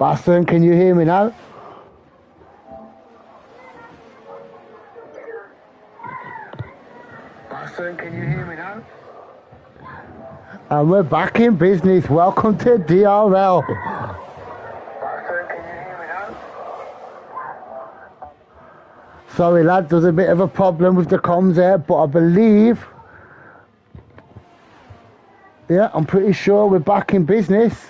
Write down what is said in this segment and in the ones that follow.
Basson, can you hear me now? Basson, can you hear me now? And we're back in business. Welcome to DRL. Basson, can you hear me now? Sorry lads, there's a bit of a problem with the comms there, but I believe, yeah, I'm pretty sure we're back in business.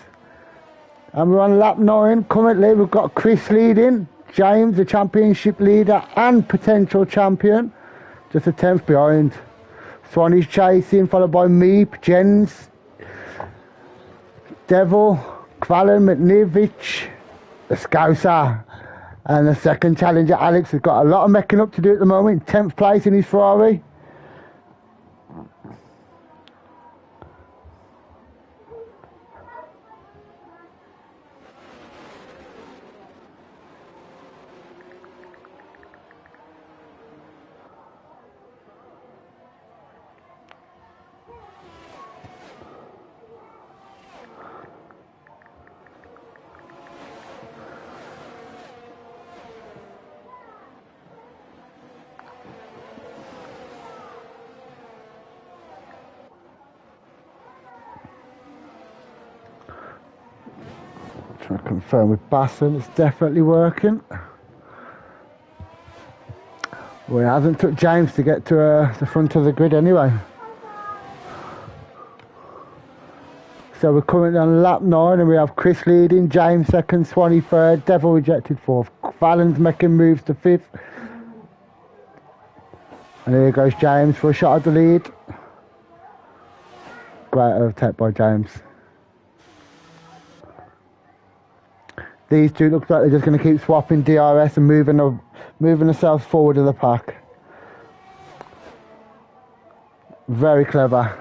And we're on lap 9 currently. We've got Chris leading, James the championship leader and potential champion, just a 10th behind. Swanee's chasing, followed by Meep, Jens, Devil, Kvalen, McNivich, the Scouser, and the second challenger Alex has got a lot of mecking up to do at the moment. 10th place in his Ferrari. Trying to confirm with Basson, it's definitely working. Well, it hasn't took James to get to the front of the grid anyway. So we're currently on lap 9 and we have Chris leading, James second, Swanee third, Devil rejected fourth. Fallon's making moves to 5th. And here goes James for a shot at the lead. Great overtake by James. These two look like they're just going to keep swapping DRS and moving themselves forward in the pack. Very clever.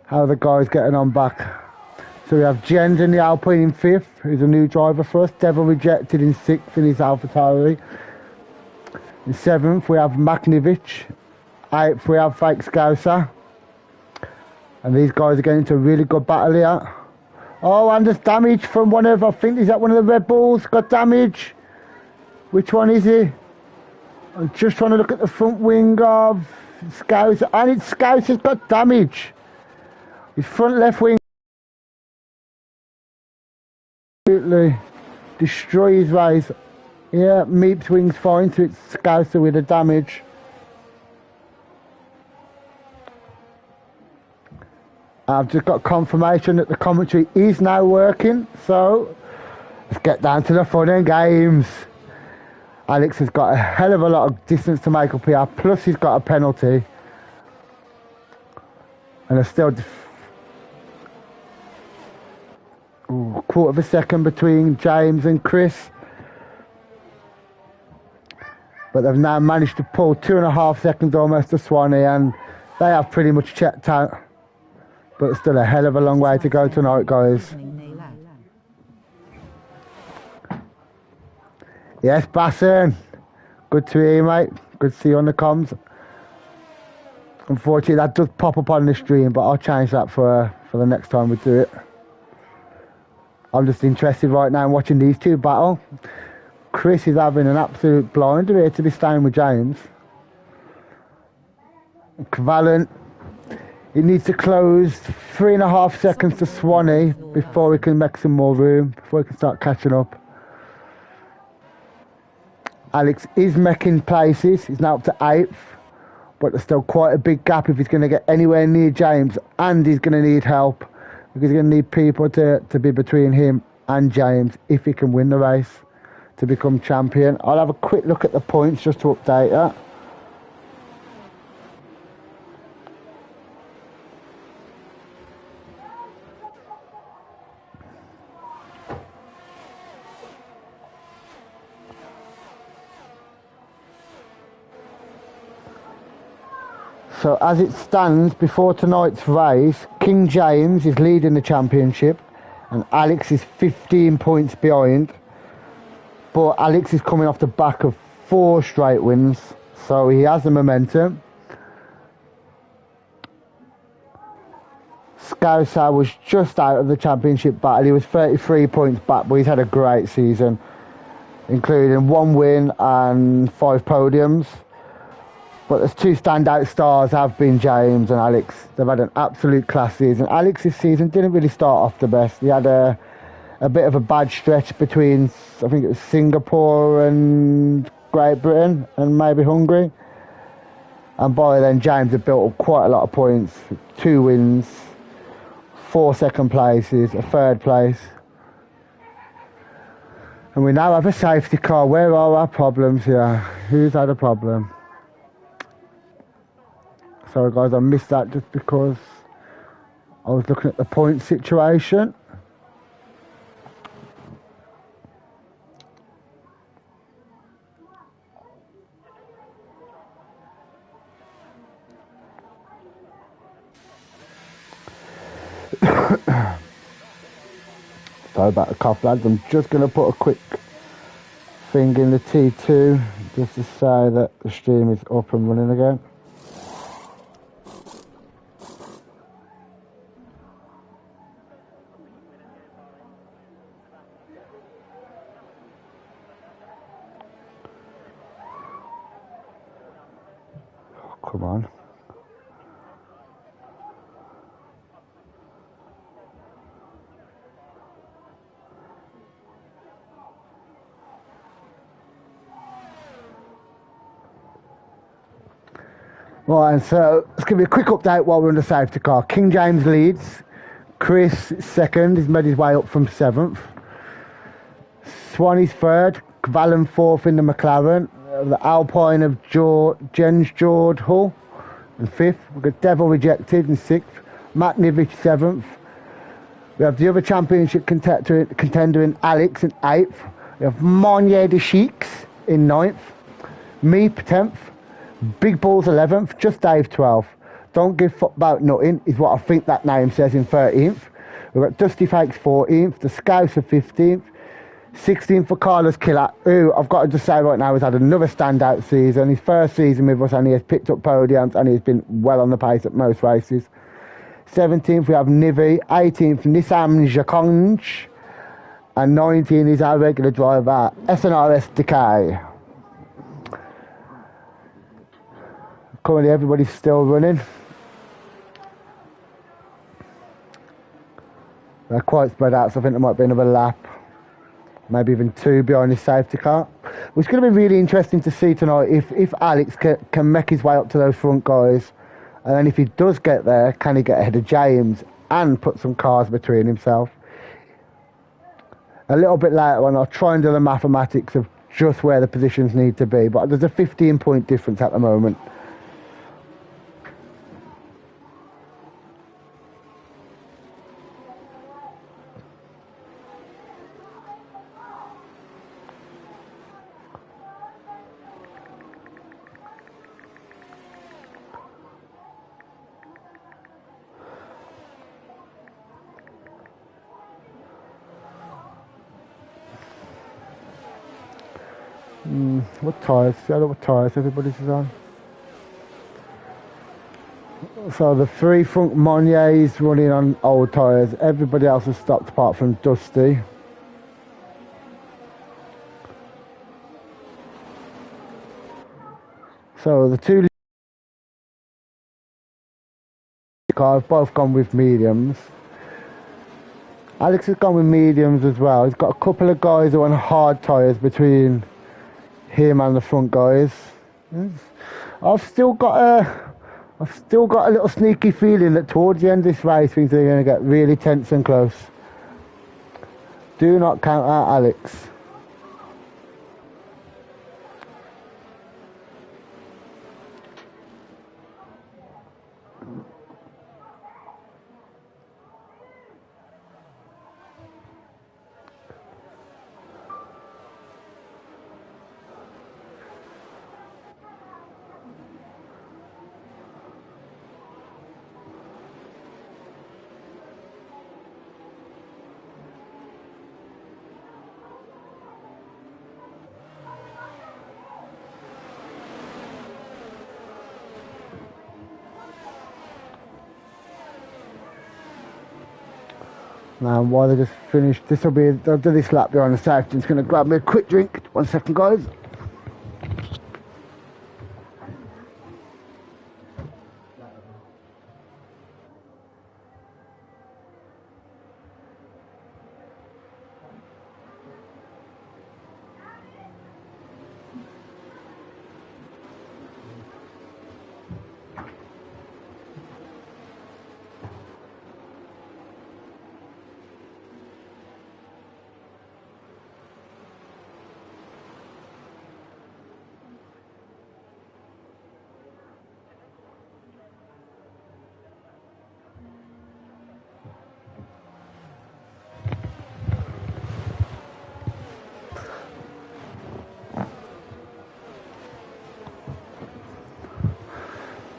How the guys getting on back. So we have Jens in the Alpine in 5th, who's a new driver for us. Devil rejected in 6th in his AlphaTauri. In 7th we have McNivich. 8th we have Fake Scouser. And these guys are getting into a really good battle here. Oh, and there's damage from one of, I think, is that one of the Red Bulls? Got damage. Which one is he? I'm just trying to look at the front wing of Scouser. And it's Scouser's got damage. His front left wing absolutely destroy his race. Yeah, Meep's wing's fine, so it's Scouser with the damage. I've just got confirmation that the commentary is now working, so let's get down to the fun and games. Alex has got a hell of a lot of distance to make up here, plus he's got a penalty. And there's still a quarter of a second between James and Chris. But they've now managed to pull 2.5 seconds almost to Swanee, and they have pretty much checked out. But still a hell of a long way to go tonight, guys. Yes, Basson. Good to hear you, mate. Good to see you on the comms. Unfortunately, that does pop up on the stream, but I'll change that for the next time we do it. I'm just interested right now in watching these two battle. Chris is having an absolute blinder here to be staying with James. Kvalen. It needs to close 3.5 seconds to Swanee before we can make some more room, before we can start catching up. Alex is making places. He's now up to 8th, but there's still quite a big gap if he's going to get anywhere near James, and he's going to need help because he's going to need people to be between him and James if he can win the race to become champion. I'll have a quick look at the points just to update that. So as it stands before tonight's race, King James is leading the championship and Alex is 15 points behind. But Alex is coming off the back of 4 straight wins, so he has the momentum. Scouser was just out of the championship battle. He was 33 points back, but he's had a great season, including 1 win and 5 podiums. But there's 2 standout stars have been James and Alex. They've had an absolute class season. Alex this season didn't really start off the best. He had a bit of a bad stretch between, I think it was Singapore and Great Britain and maybe Hungary. And by then James had built up quite a lot of points. 2 wins, 4 second places, a 3rd place. And we now have a safety car. Where are our problems here? Who's had a problem? Sorry guys, I missed that just because I was looking at the point situation. Sorry about the cough lads, I'm just going to put a quick thing in the T2 just to say that the stream is up and running again. Come on. Right, and so let's give you a quick update while we're in the safety car. King James leads. Chris second. He's made his way up from 7th. Swanee's 3rd. Valen 4th in the McLaren. The Alpine of Jens Jord Hull in 5th. We've got Devil Rejected in 6th. Matt Nivich 7th. We have the other championship contender in Alex in 8th. We have Monnier de Sheiks in 9th. Meep 10th. Big Balls 11th. Just Dave 12th. Don't Give Fuck About Nothing is what I think that name says in 13th. We've got Dusty Fakes 14th. The Scouts are 15th. 16th for Carlos Killer, who I've got to just say right now has had another standout season. His first season with us and he has picked up podiums and he's been well on the pace at most races. 17th we have Nivi, 18th Nissam Jakonj, and 19 is our regular driver SNRS Decay. Currently everybody's still running. They're quite spread out, so I think there might be another lap, maybe even 2 behind this safety car. It's going to be really interesting to see tonight if Alex can make his way up to those front guys, and then if he does get there, can he get ahead of James and put some cars between himself. A little bit later on I'll try and do the mathematics of just where the positions need to be, but there's a 15-point difference at the moment. What tyres? See what tyres everybody's on. So the 3 front Monniers running on old tyres. Everybody else has stopped apart from Dusty. So the 2 cars both gone with mediums. Alex has gone with mediums as well. He's got a couple of guys who are on hard tyres between him and the front guys. I've still got a little sneaky feeling that towards the end of this race things are going to get really tense and close. Do not count out Alex. Now, while they just finished, they'll do this lap behind the safety. Just going to grab me a quick drink. 1 second, guys.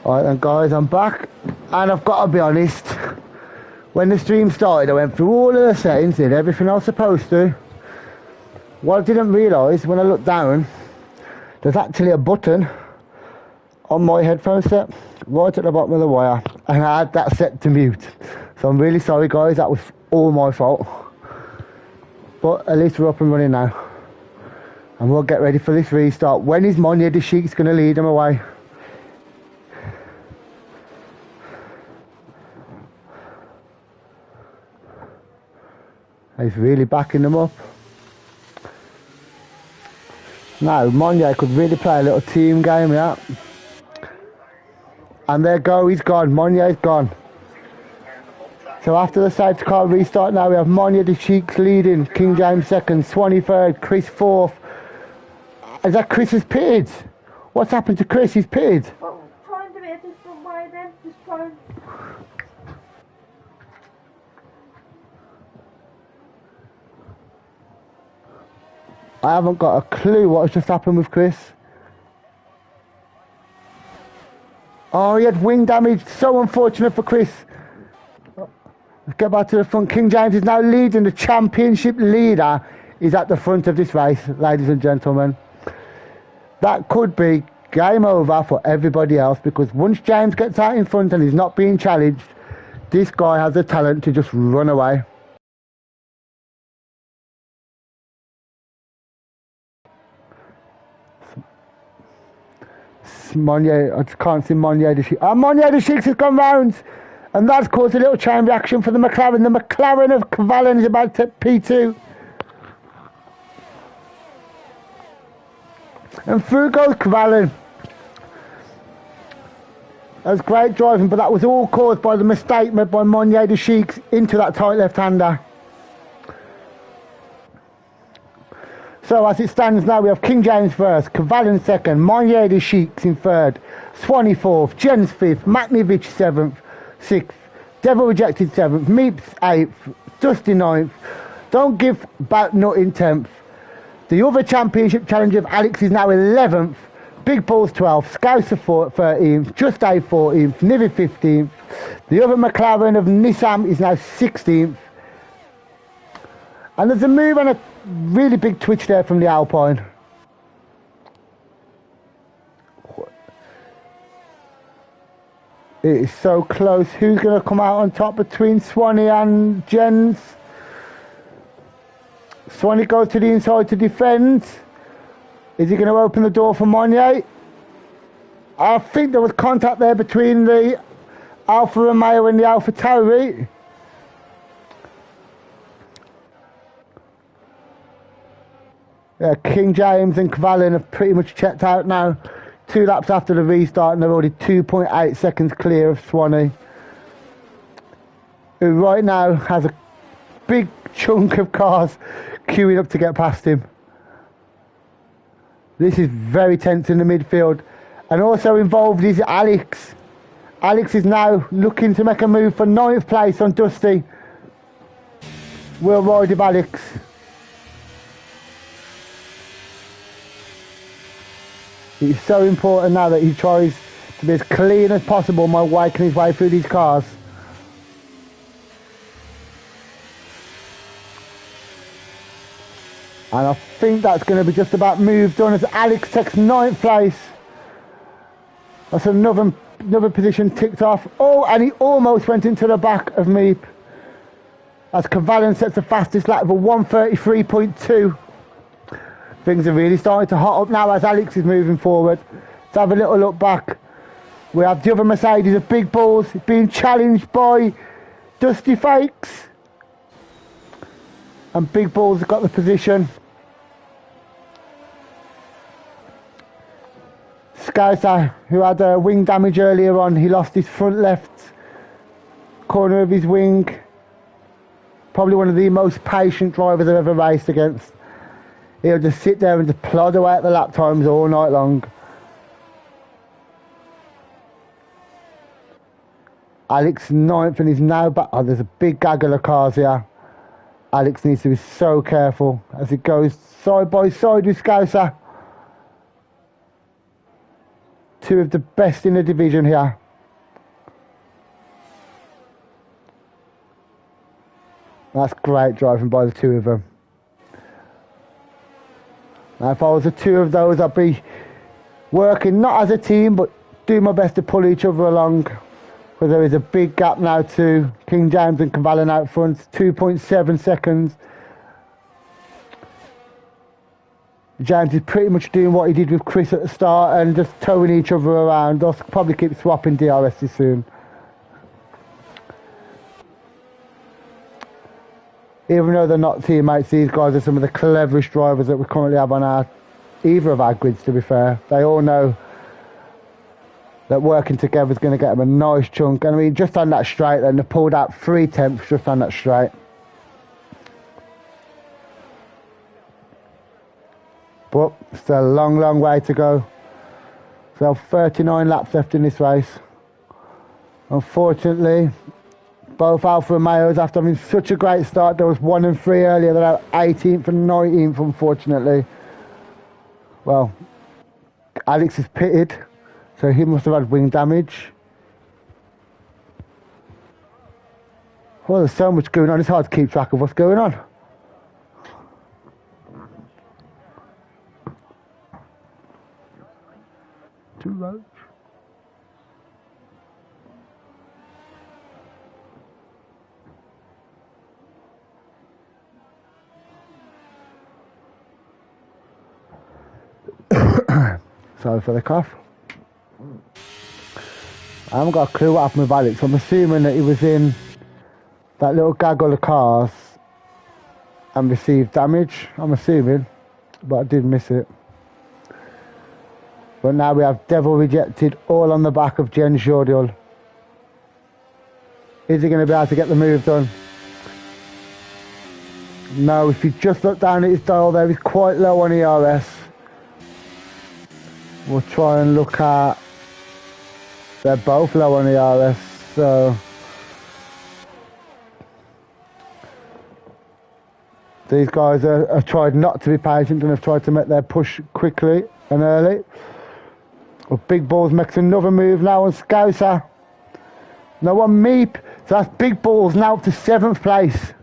Alright then guys, I'm back, and I've got to be honest, when the stream started I went through all of the settings, did everything I was supposed to. What I didn't realise when I looked down, there's actually a button on my headphone set right at the bottom of the wire, and I had that set to mute. So I'm really sorry guys, that was all my fault. But at least we're up and running now, and we'll get ready for this restart. When is Monya the Sheik's going to lead them away? He's really backing them up. Now, Monya could really play a little team game, yeah. And there go, he's gone. Monya's gone. So after the safety car restart now, we have Monya the Sheik's leading, King James second, Swanee third, Chris fourth. Is that Chris's pitted? What's happened to Chris? He's pitted. Well, try and do it a different way then. Just try and... I haven't got a clue what has just happened with Chris. Oh, he had wing damage. So unfortunate for Chris. Let's get back to the front. King James is now leading. The championship leader is at the front of this race, ladies and gentlemen. That could be game over for everybody else, because once James gets out in front and he's not being challenged, this guy has the talent to just run away. Monya, I just can't see Monya the Sheik. Monya the Sheik has gone round, and that's caused a little chain reaction for the McLaren. The McLaren of Cavallen is about to P2. And through goes Cavallen. That was great driving, but that was all caused by the mistake made by Monya the Sheik into that tight left-hander. So as it stands now, we have King James first, Cavallen second, Monya the Sheik's in third, Swanee fourth, Jens fifth, Maknevich seventh, sixth, Devil Rejected seventh, Meeps eighth, Dusty ninth, Don't Give Back Nut in 10th. The other championship challenger of Alex is now 11th, Big Balls 12th, Scouser 13th, Just A 14th, Nivi 15th. The other McLaren of Nissan is now 16th. And there's a move and a really big twitch there from the Alpine. It is so close. Who's going to come out on top between Swanee and Jens? Swanee goes to the inside to defend. Is he going to open the door for Monya? I think there was contact there between the Alfa Romeo and the Alfa Tauri. Yeah, King James and Cavallen have pretty much checked out now. 2 laps after the restart, and they're already 2.8 seconds clear of Swanee, who right now has a big chunk of cars queuing up to get past him. This is very tense in the midfield. And also involved is Alex. Alex is now looking to make a move for 9th place on Dusty. We'll ride with Alex. It's so important now that he tries to be as clean as possible by waking his way through these cars. And I think that's going to be just about moved on as Alex takes 9th place. That's another position ticked off. Oh, and he almost went into the back of Meep. as Cavallan sets the fastest lap of a 1:33.2. Things are really starting to hot up now as Alex is moving forward. Let's have a little look back. We have the other Mercedes of Big Balls being challenged by Dusty Fakes. And Big Balls have got the position. Scouser, who had wing damage earlier on, he lost his front left corner of his wing. Probably one of the most patient drivers I've ever raced against. He'll just sit there and just plod away at the lap times all night long. Alex 9th and he's now back. Oh, there's a big gaggle of cars here. Alex needs to be so careful as he goes side by side with Scouser. Two of the best in the division here. That's great driving by the two of them. Now if I was the two of those, I'd be working not as a team but do my best to pull each other along, because there is a big gap now to King James and Cavallan out front, 2.7 seconds. James is pretty much doing what he did with Chris at the start and just towing each other around. They'll probably keep swapping DRSs soon. Even though they're not teammates, these guys are some of the cleverest drivers that we currently have on either of our grids, to be fair. They all know that working together is going to get them a nice chunk. And I mean, just on that straight then, they pulled out 3/10 just on that straight. But still a long, long way to go. So 39 laps left in this race. Unfortunately, both Alfa Romeos, after having such a great start, there was 1 and 3 earlier, they're out 18th and 19th, unfortunately. Well, Alex is pitted, so he must have had wing damage. Well, there's so much going on, it's hard to keep track of what's going on. Too much. Sorry for the cough. I haven't got a clue what happened with Alex. I'm assuming that he was in that little gaggle of cars and received damage. I'm assuming, but I did miss it. But now we have Devil Rejected all on the back of Jen Jordial. Is he going to be able to get the move done? No, if you just look down at his dial there, he's quite low on ERS. We'll try and look at... They're both low on ERS, so... These guys have tried not to be patient and have tried to make their push quickly and early. Well, Big Balls makes another move now on Scouser. No one Meep. So that's Big Balls now up to 7th place.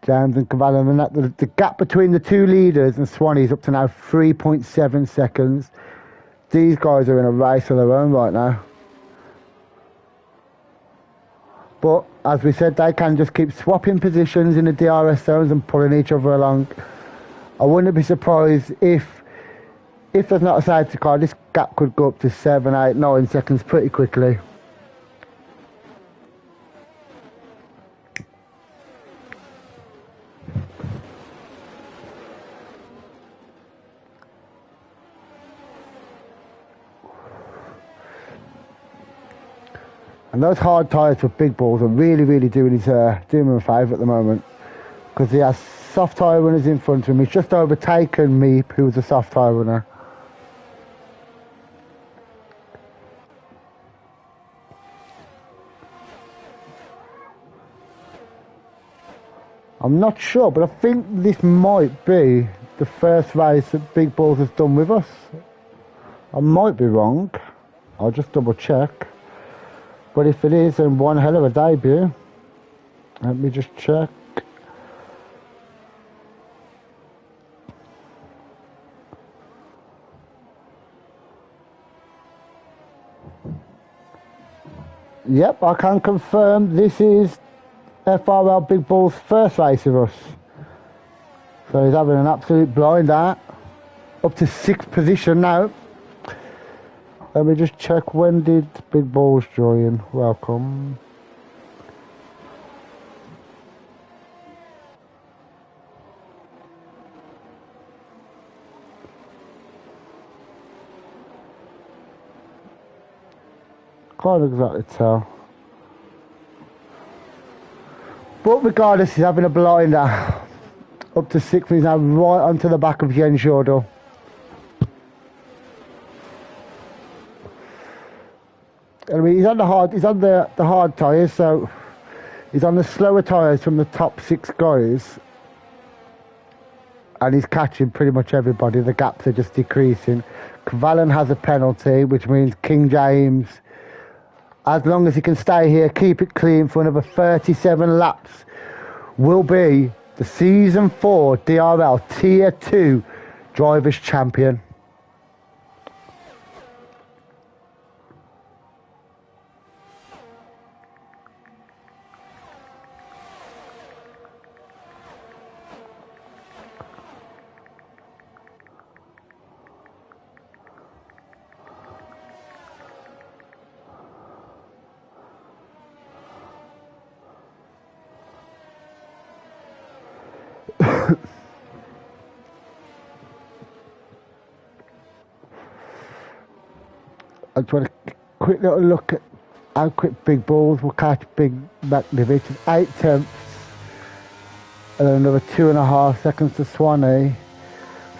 James and Cavallan, and that the gap between the two leaders and Swanee is up to now 3.7 seconds. These guys are in a race of their own right now. But as we said, they can just keep swapping positions in the DRS zones and pulling each other along. I wouldn't be surprised if there's not a safety car, this gap could go up to 7, 8, 9 seconds pretty quickly. And those hard tyres for Big Balls are really, really doing him a favour at the moment, because he has soft tyre runners in front of him. He's just overtaken Meep, who's a soft tyre runner. I'm not sure, but I think this might be the first race that Big Balls has done with us. I might be wrong. I'll just double check. But if it is, then one hell of a debut. Let me just check. Yep, I can confirm this is FRL Big Ball's first race with us. So he's having an absolute blind out. Up to 6th position now. Let me just check, when did Big Balls join? Welcome. Can't exactly tell. But regardless, he's having a blinder. Up to 6th, he's now right onto the back of Jens Jordal. I mean, he's on the hard tyres, so he's on the slower tyres from the top 6 guys. And he's catching pretty much everybody. The gaps are just decreasing. Cavallan has a penalty, which means King James, as long as he can stay here, keep it clean for another 37 laps, will be the Season 4 DRL Tier 2 Drivers' Champion. I just want a quick little look at how quick Big Balls will catch Big McNivitt. 8 tenths and then another 2.5 seconds to Swanee.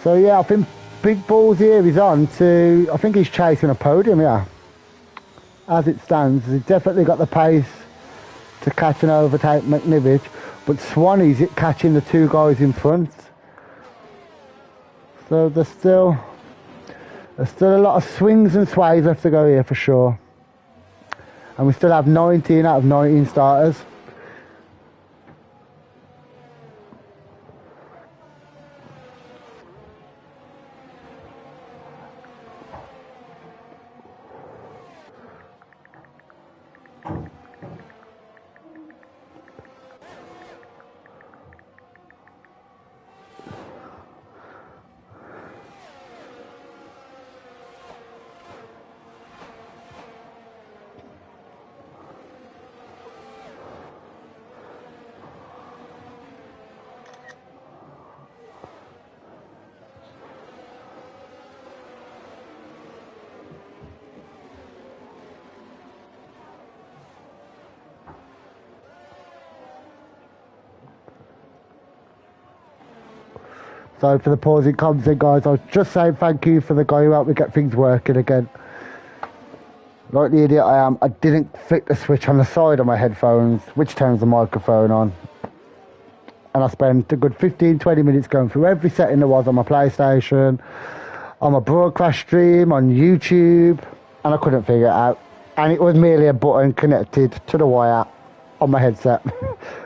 So yeah, I think Big Balls here is on to, I think he's chasing a podium, yeah. As it stands, he's definitely got the pace to catch and overtake McNivitt, but Swanee's it catching the 2 guys in front. So there's still a lot of swings and sways left to go here for sure. And we still have 19 out of 19 starters. So for the pausing comments in, guys, I was just saying thank you for the guy who helped me get things working again. Like the idiot I am, I didn't flick the switch on the side of my headphones, which turns the microphone on. And I spent a good 15-20 minutes going through every setting there was on my PlayStation, on my broadcast stream, on YouTube, and I couldn't figure it out. And it was merely a button connected to the wire on my headset.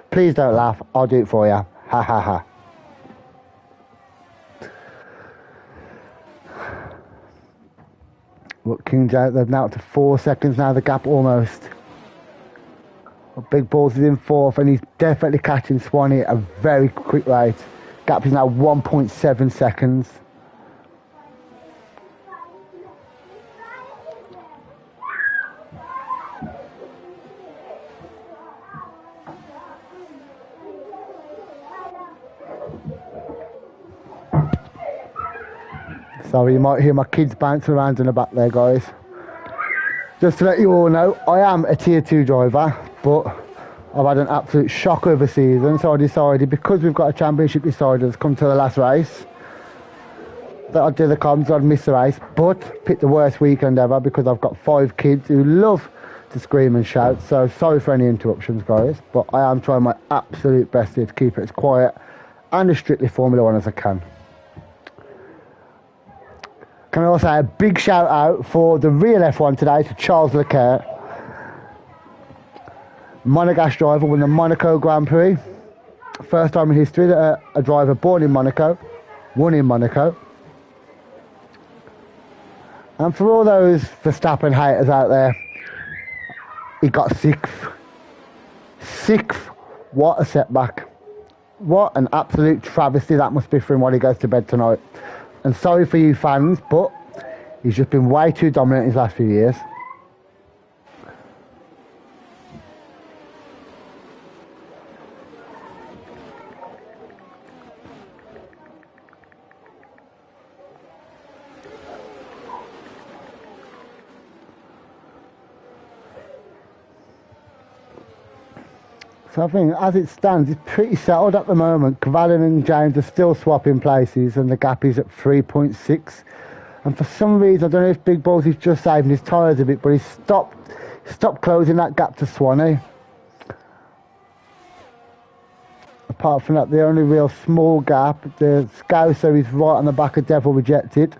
Please don't laugh, I'll do it for you. Ha ha ha. Look, King James, they're now up to 4 seconds now, the gap almost. Big Balls is in 4th and he's definitely catching Swanee at a very quick rate. Gap is now 1.7 seconds. So you might hear my kids bouncing around in the back there, guys. Just to let you all know, I am a Tier 2 driver, but I've had an absolute shocker of a season, so I decided, because we've got a championship deciders come to the last race, that I'd do the comms, I'd miss the race, but pick the worst weekend ever because I've got 5 kids who love to scream and shout, so sorry for any interruptions, guys, but I am trying my absolute best here to keep it as quiet and as strictly Formula 1 as I can. Can I also say a big shout out for the real F1 today to Charles Leclerc. Monegasque driver won the Monaco Grand Prix. First time in history that a driver born in Monaco won in Monaco. And for all those Verstappen haters out there, he got sixth. Sixth. What a setback. What an absolute travesty that must be for him while he goes to bed tonight. And sorry for you fans, but he's just been way too dominant his last few years. So I think as it stands, it's pretty settled at the moment. Cavalli and James are still swapping places and the gap is at 3.6. And for some reason, I don't know if Big Balls is just saving his tyres a bit, but he's stopped closing that gap to Swanee. Apart from that, the only real small gap, the Scouser is right on the back of Devil Rejected.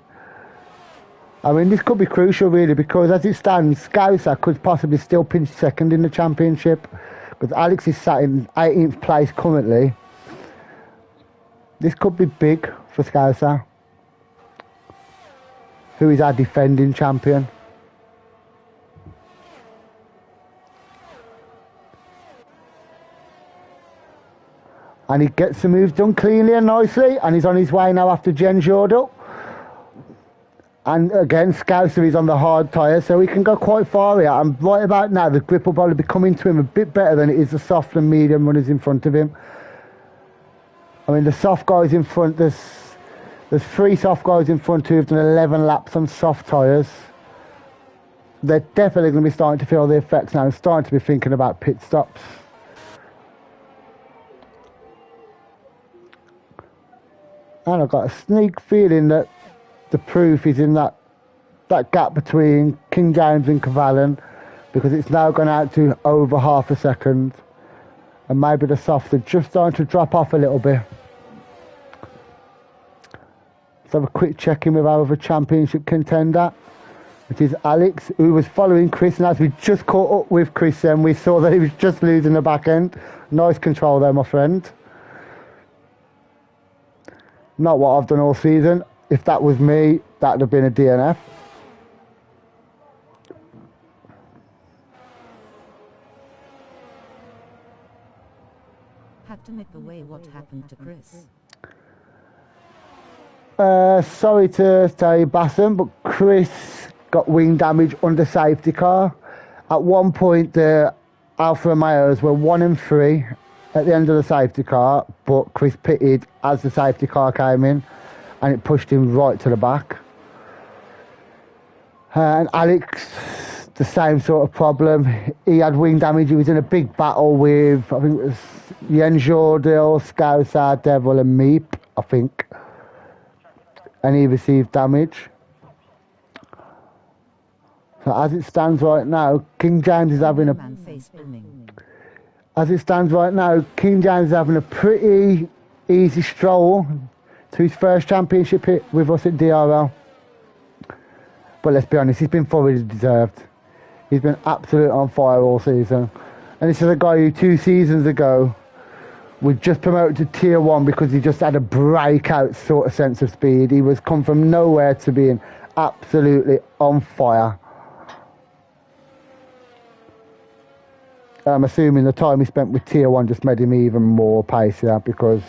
I mean, this could be crucial really, because as it stands, Scouser could possibly still pinch second in the championship. Because Alex is sat in 18th place currently. This could be big for Scouser, who is our defending champion. And he gets the moves done cleanly and nicely, and he's on his way now after Jen Jordal. And again, Scouser is on the hard tyre, so he can go quite far here. And right about now, the grip will probably be coming to him a bit better than it is the soft and medium runners in front of him. I mean, the soft guys in front, there's 3 soft guys in front who have done 11 laps on soft tyres. They're definitely going to be starting to feel the effects now and starting to be thinking about pit stops. And I've got a sneak feeling that the proof is in that gap between King James and Cavalli, because it's now gone out to over half a second, and maybe the softs are just starting to drop off a little bit. Let's have a quick check in with our other championship contender, which is Alex, who was following Chris, and as we just caught up with Chris then, we saw that he was just losing the back end. Nice control there, my friend. Not what I've done all season. If that was me, that would have been a DNF. Had to nip away what happened to Chris. Sorry to tell you, Bassam, but Chris got wing damage under safety car. At one point, the Alfa Romeos were 1 and 3 at the end of the safety car, but Chris pitted as the safety car came in, and it pushed him right to the back. And Alex, the same sort of problem. He had wing damage. He was in a big battle with, I think it was Jens Jordil, Scouser, Devil and Meep, I think. And he received damage. So as it stands right now, King James is having a... As it stands right now, King James is having a pretty easy stroll to his first championship hit with us at DRL. But let's be honest, he's been thoroughly deserved. He's been absolutely on fire all season. And this is a guy who 2 seasons ago was just promoted to Tier 1 because he just had a breakout sort of sense of speed. He was come from nowhere to being absolutely on fire. I'm assuming the time he spent with Tier 1 just made him even more pacier, because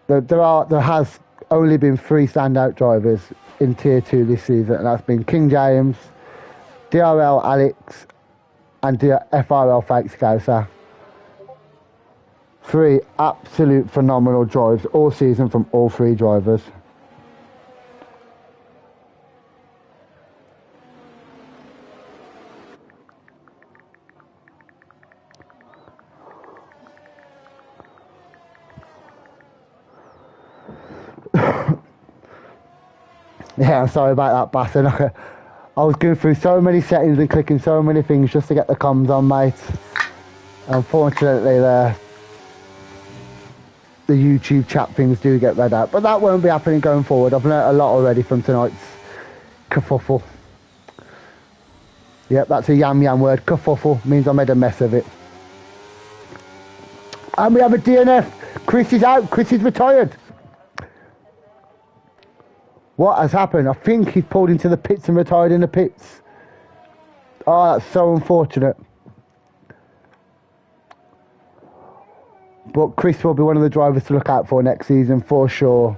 there has only been 3 standout drivers in Tier 2 this season, and that's been King James, DRL Alex, and FRL Fake Scouser. 3 absolute phenomenal drives all season from all 3 drivers. Yeah, I'm sorry about that, Basson. I was going through so many settings and clicking so many things just to get the comms on, mate. Unfortunately, the YouTube chat things do get read out, but that won't be happening going forward. I've learnt a lot already from tonight's kerfuffle. Yep, that's a yam word. Kerfuffle means I made a mess of it. And we have a DNF. Chris is out. Chris is retired. What has happened? I think he's pulled into the pits and retired in the pits. Oh, that's so unfortunate. But Chris will be one of the drivers to look out for next season for sure.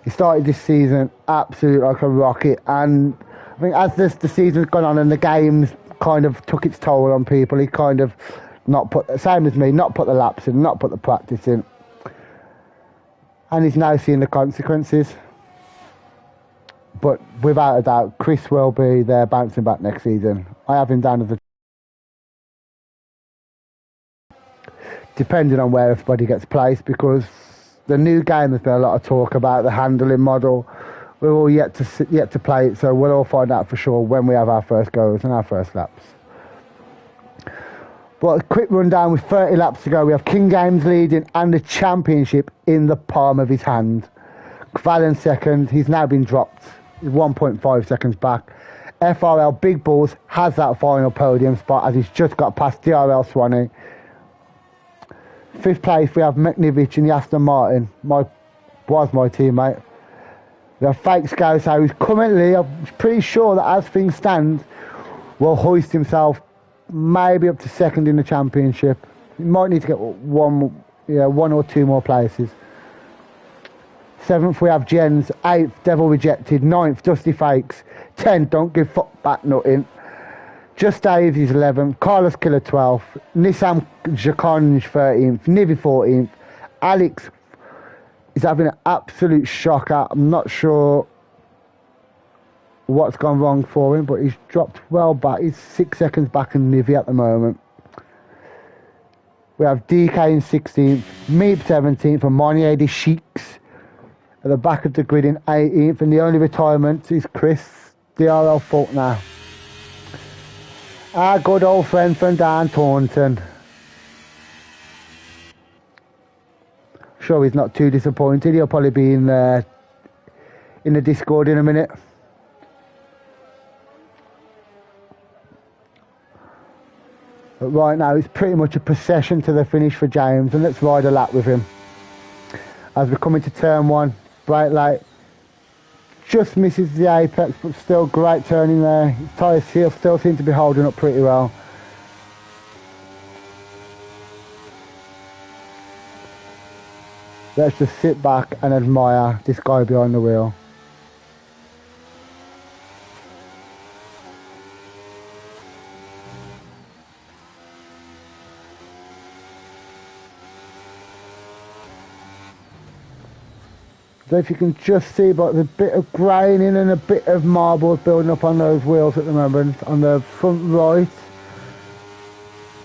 He started this season absolutely like a rocket, and I think as the season's gone on and the games kind of took its toll on people, he kind of not put, same as me, not put the laps in, not put the practice in. And he's now seeing the consequences. But without a doubt, Chris will be there bouncing back next season. I have him down as a... depending on where everybody gets placed, because the new game has been a lot of talk about the handling model. We're all yet to play it, so we'll all find out for sure when we have our first goes and our first laps. But a quick rundown, with 30 laps to go, we have King Games leading and the championship in the palm of his hand. Kvalan second, he's now been dropped. He's 1.5 seconds back. FRL Big Balls has that final podium spot as he's just got past DRL Swanee. Fifth place, we have McNivic in the Aston Martin. My teammate. We have Fake Scouser, who's currently, I'm pretty sure that as things stand, will hoist himself maybe up to second in the championship. He might need to get one or two more places. Seventh, we have Jens. Eighth, Devil Rejected. Ninth, Dusty Fakes. 10th, Don't Give Fuck Back Nothing. Just Dave is 11th. Carlos Killer 12th. Nissam Jaconj 13th. Nivi 14th. Alex is having an absolute shocker. I'm not sure what's gone wrong for him, but he's dropped well back. He's 6 seconds back in Nivi at the moment. We have DK in 16th. Meep 17th. And Monier de Sheiks at the back of the grid in 18th. And the only retirement is Chris, DRL Faulkner. Our good old friend from Dan Taunton. Sure, he's not too disappointed. He'll probably be in the Discord in a minute. But right now, it's pretty much a procession to the finish for James, and let's ride a lap with him. As we come into turn one, bright light. Just misses the apex, but still great turning there. His tyres here still seem to be holding up pretty well. Let's just sit back and admire this guy behind the wheel. So if you can just see about the bit of graining and a bit of marbles building up on those wheels at the moment, on the front right.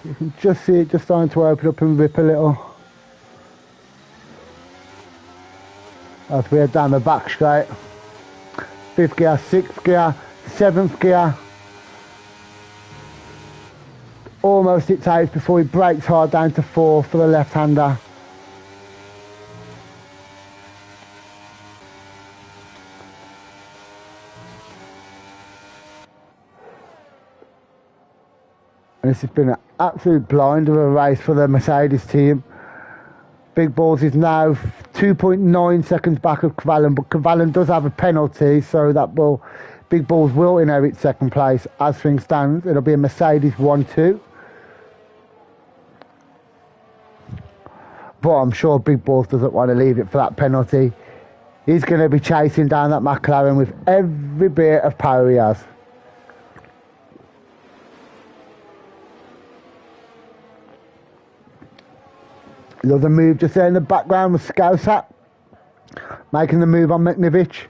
You can just see it just starting to open up and rip a little. As we head down the back straight. 5th gear, 6th gear, 7th gear. Almost hits 8th before he brakes hard down to 4th for the left-hander. And this has been an absolute blind of a race for the Mercedes team. Big Balls is now 2.9 seconds back of Kvalan, but Kvalan does have a penalty, so that will, Big Balls will inherit second place as things stand. It'll be a Mercedes 1-2. But I'm sure Big Balls doesn't want to leave it for that penalty. He's going to be chasing down that McLaren with every bit of power he has. Another move just there in the background with Scousat making the move on McNivic.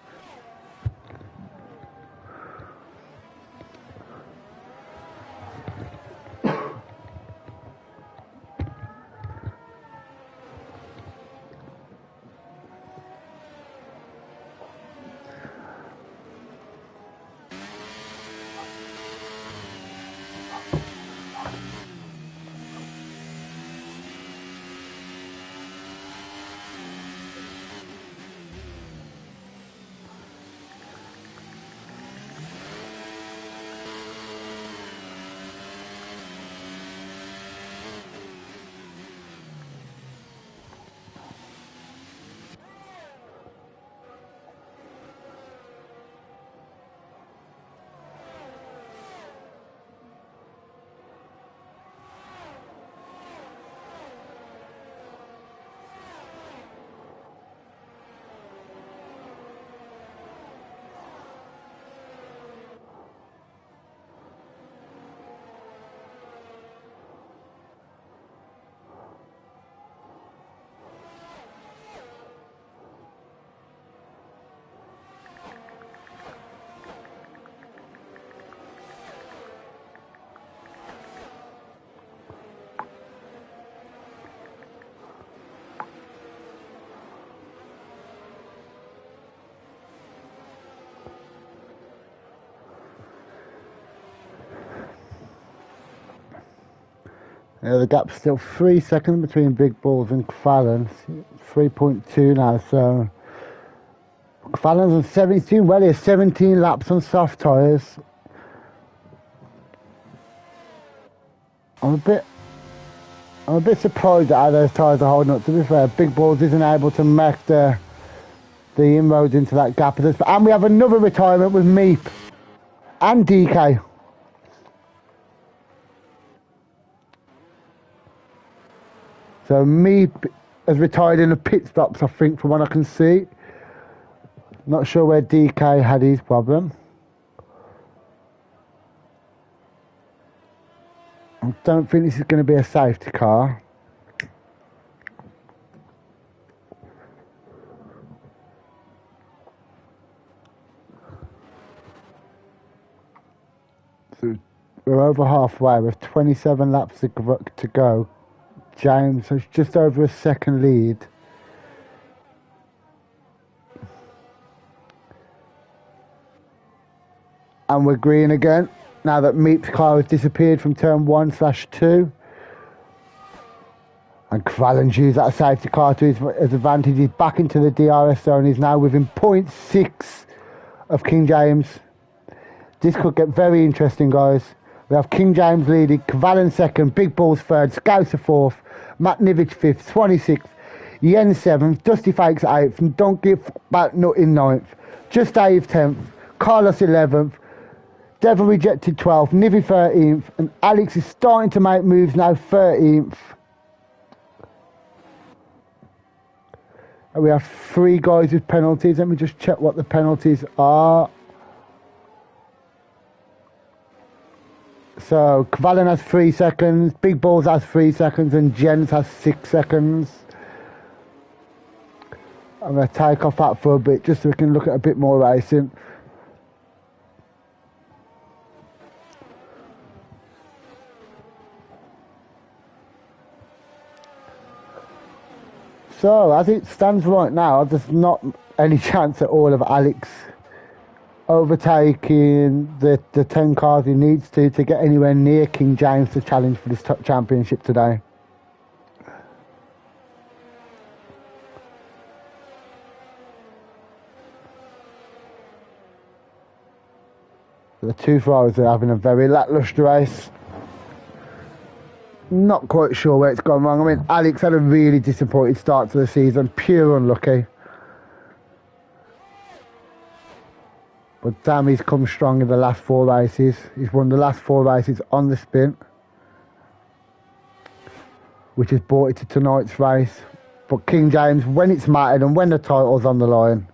The gap's still 3 seconds between Big Balls and Fallon. 3.2 now, so Fallon's on 17, well, he's 17 laps on soft tyres. I'm a bit surprised at how those tyres are holding up. To be fair, Big Balls isn't able to make the inroads into that gap. And we have another retirement with Meep and DK. So Meep has retired in the pit stops, I think, from what I can see. Not sure where DK had his problem. I don't think this is going to be a safety car. So we're over halfway with 27 laps to go. James has just over a second lead. And we're green again, now that Meep's car has disappeared from turn 1/2. And Cvallen's used that safety car to his advantage. He's back into the DRS zone. He's now within 0.6 of King James. This could get very interesting, guys. We have King James leading, Cvallen second, Big Balls third, Scouser fourth, Matt Nivich fifth, 26th, Yen seventh, Dusty Fakes eighth, and Don't Give About Nothing ninth, Just Dave 10th, Carlos 11th, Devil Rejected 12th, Nivy 13th, and Alex is starting to make moves now, 13th. And we have 3 guys with penalties. Let me just check what the penalties are. So Cvallen has 3 seconds, Big Balls has 3 seconds, and Jens has 6 seconds. I'm going to take off that for a bit just so we can look at a bit more racing. So as it stands right now, there's not any chance at all of Alex overtaking the 10 cars he needs to get anywhere near King James to challenge for this top championship today. The two Ferraris are having a very lacklustre race. Not quite sure where it's gone wrong. I mean, Alex had a really disappointing start to the season, pure unlucky. But damn, he's come strong in the last 4 races. He's won the last 4 races on the spin, which has brought it to tonight's race. But King James, when it's mattered and when the title's on the line,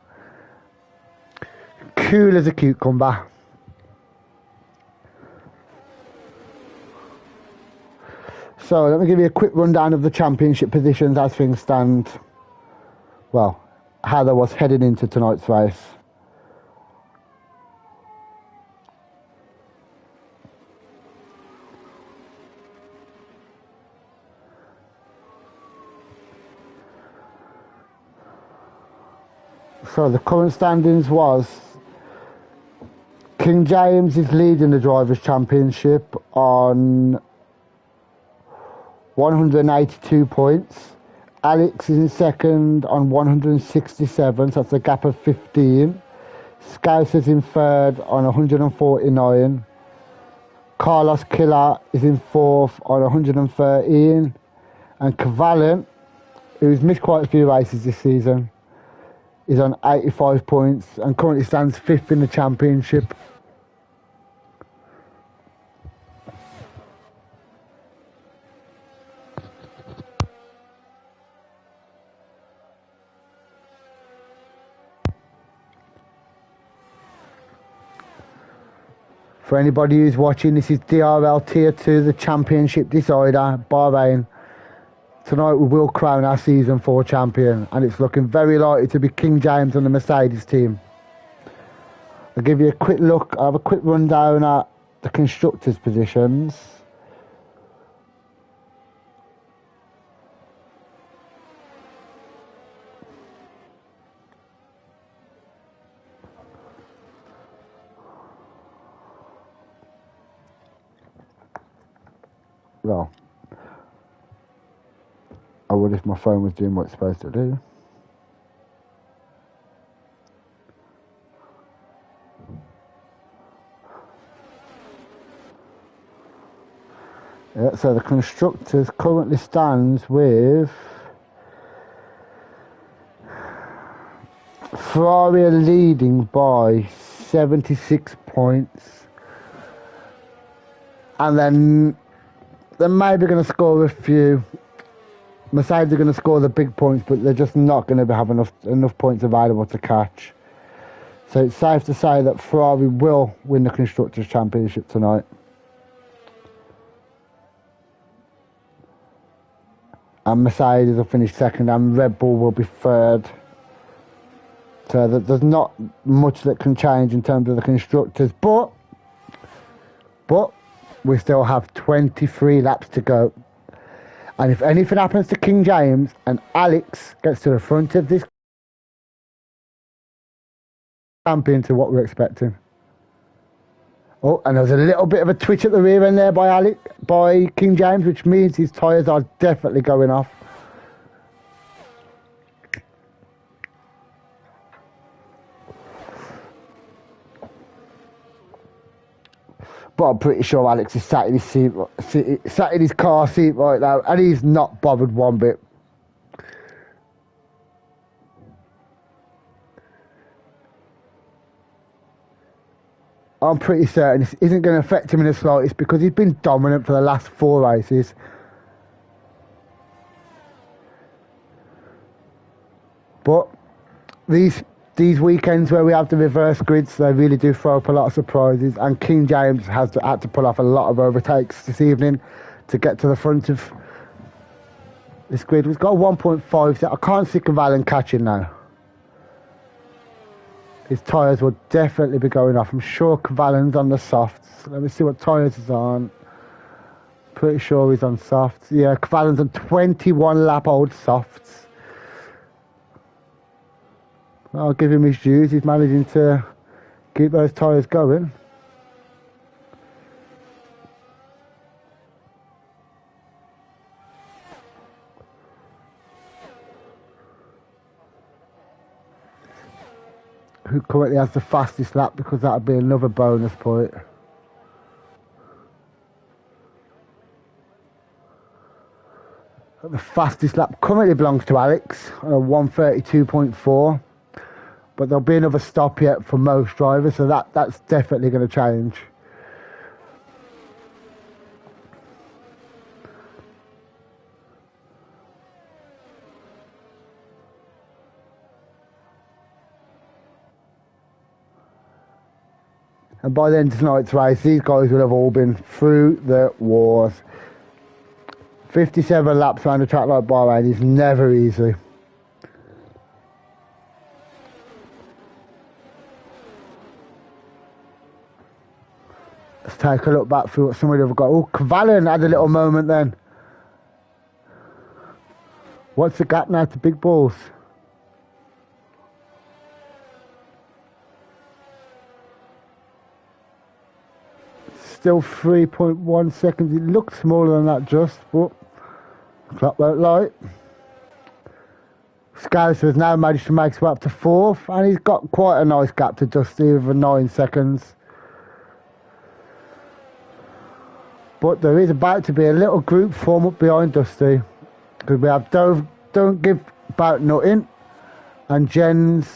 cool as a cucumber. So let me give you a quick rundown of the championship positions as things stand. Well, how there was heading into tonight's race. So the current standings was King James is leading the Drivers' Championship on 182 points. Alex is in second on 167, so that's a gap of 15. Scouse is in third on 149. Carlos Killer is in fourth on 113. And Cvallen, who's missed quite a few races this season, is on 85 points and currently stands 5th in the championship. For anybody who's watching, this is DRL Tier 2, the Championship Decider, Bahrain. Tonight we will crown our Season 4 champion, and it's looking very likely to be King James and the Mercedes team. I'll give you a quick look, I'll have a quick rundown at the constructors' positions. Well, sure if my phone was doing what it's supposed to do. Yeah, so the constructors currently stands with Ferrari are leading by 76 points, and then they're maybe going to score a few. Mercedes are going to score the big points, but they're just not going to have enough points available to catch. So it's safe to say that Ferrari will win the Constructors' Championship tonight. And Mercedes will finish second, and Red Bull will be third. So there's not much that can change in terms of the Constructors, but we still have 23 laps to go. And if anything happens to King James and Alex gets to the front of this champion to what we're expecting. Oh, and there's a little bit of a twitch at the rear end there by King James, which means his tyres are definitely going off. But I'm pretty sure Alex is sat in his sat in his car seat right now, and he's not bothered one bit. I'm pretty certain this isn't going to affect him in the slightest because he's been dominant for the last 4 races. But these weekends where we have the reverse grids, they really do throw up a lot of surprises. And King James had to pull off a lot of overtakes this evening to get to the front of this grid. We've got 1.5. So I can't see Cavalli catching now. His tyres will definitely be going off. I'm sure Cavalli's on the softs. Let me see what tyres he's on. Pretty sure he's on softs. Yeah, Cavalli's on 21 lap old softs. I'll give him his dues. He's managing to keep those tyres going. Who currently has the fastest lap, because that would be another bonus point. The fastest lap currently belongs to Alex on a 1:32.4, but there'll be another stop yet for most drivers, so that's definitely going to change. And by the end of tonight's race, these guys will have all been through the wars. 57 laps around a track like Bahrain is never easy. Let's take a look back through what somebody have got. Oh, Cavalli had a little moment then. What's the gap now to Big Balls? Still 3.1 seconds. It looks smaller than that just, but clock won't lie. Scouser has now managed to make his way up to 4th, and he's got quite a nice gap to Dusty with 9 seconds. But there is about to be a little group form up behind Dusty, because we have Don't Give About Nothing and Jens,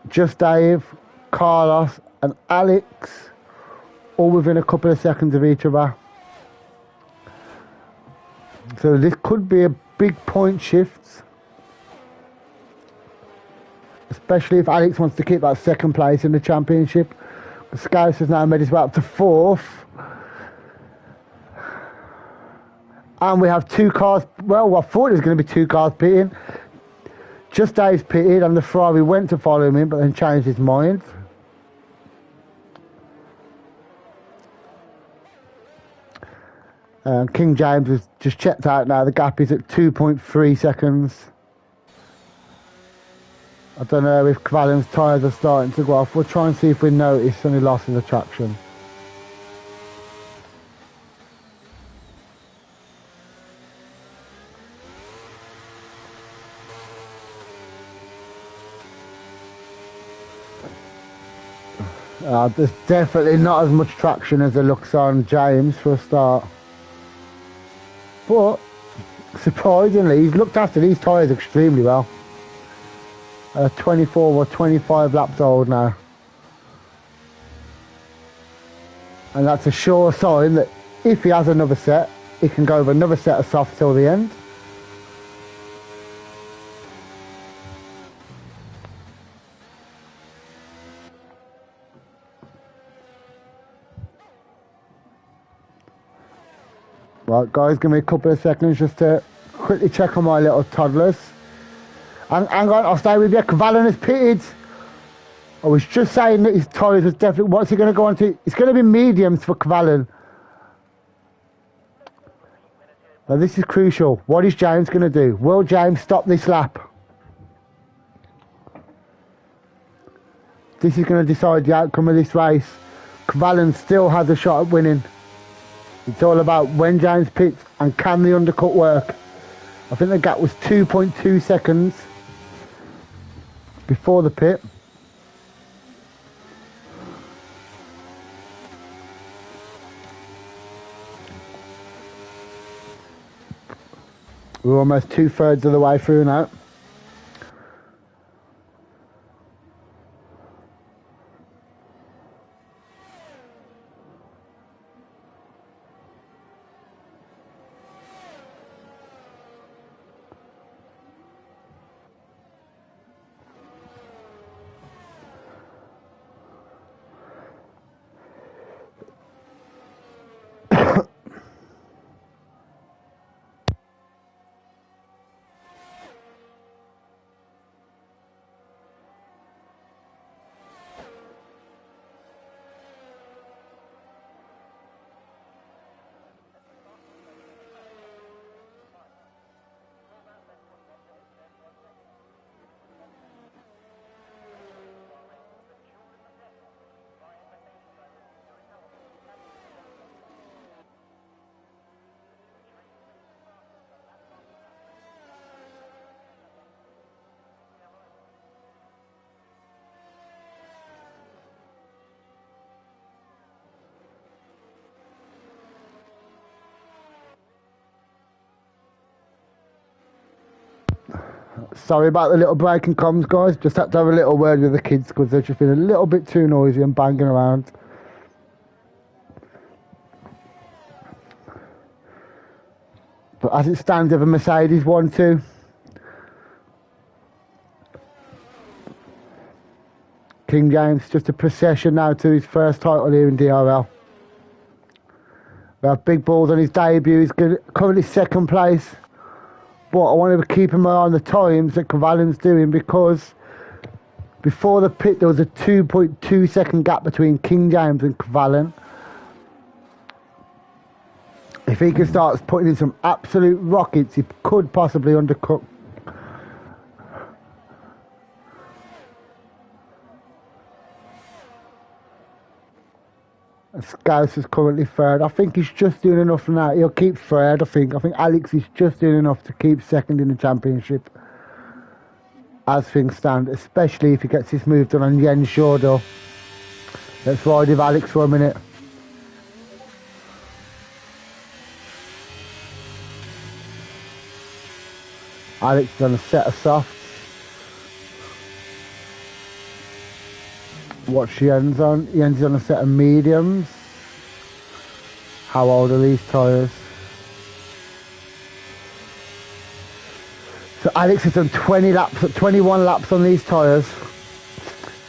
Just Dave, Carlos and Alex, all within a couple of seconds of each other. So this could be a big point shift, especially if Alex wants to keep that second place in the championship. The Scouts has now made his way up to 4th. And we have 2 cars. Well, I thought there was going to be 2 cars pitting. Just Dave's pitted, and the Ferrari went to follow him, but then changed his mind. King James has just checked out now. The gap is at 2.3 seconds. I don't know if Cavalli's tyres are starting to go off. We'll try and see if we notice any loss of traction. There's definitely not as much traction as it looks on James for a start. But surprisingly, he's looked after these tyres extremely well. 24 or 25 laps old now. And that's a sure sign that if he has another set, he can go with another set of softs till the end. Right guys, give me a couple of seconds just to quickly check on my little toddlers. Hang on, I'll stay with you. Cavallan has pitted. I was just saying that his tyres was definitely... What's he going to go on to? It's going to be mediums for Cavallan. Now this is crucial. What is James going to do? Will James stop this lap? This is going to decide the outcome of this race. Cavallan still has a shot at winning. It's all about when James pits and can the undercut work. I think the gap was 2.2 seconds before the pit. We're almost 2/3 of the way through now. Sorry about the little break and comms, guys. Just had to have a little word with the kids because they've just been a little bit too noisy and banging around. But as it stands, with a Mercedes 1-2. King James, just a procession now to his first title here in DRL. We have big balls on his debut. He's currently second place. But I want to keep an eye on the times that Cavallan's doing because before the pit there was a 2.2 second gap between King James and Cavallan. If he can start putting in some absolute rockets, he could possibly undercut. Scouse is currently third. I think he's just doing enough now. He'll keep third, I think. I think Alex is just doing enough to keep second in the championship as things stand, especially if he gets this move done on Jens Shordor. Let's ride with Alex for a minute. Alex is on a set of softs. What Jens on? Jens is on a set of mediums. How old are these tyres? So Alex has done 21 laps on these tyres.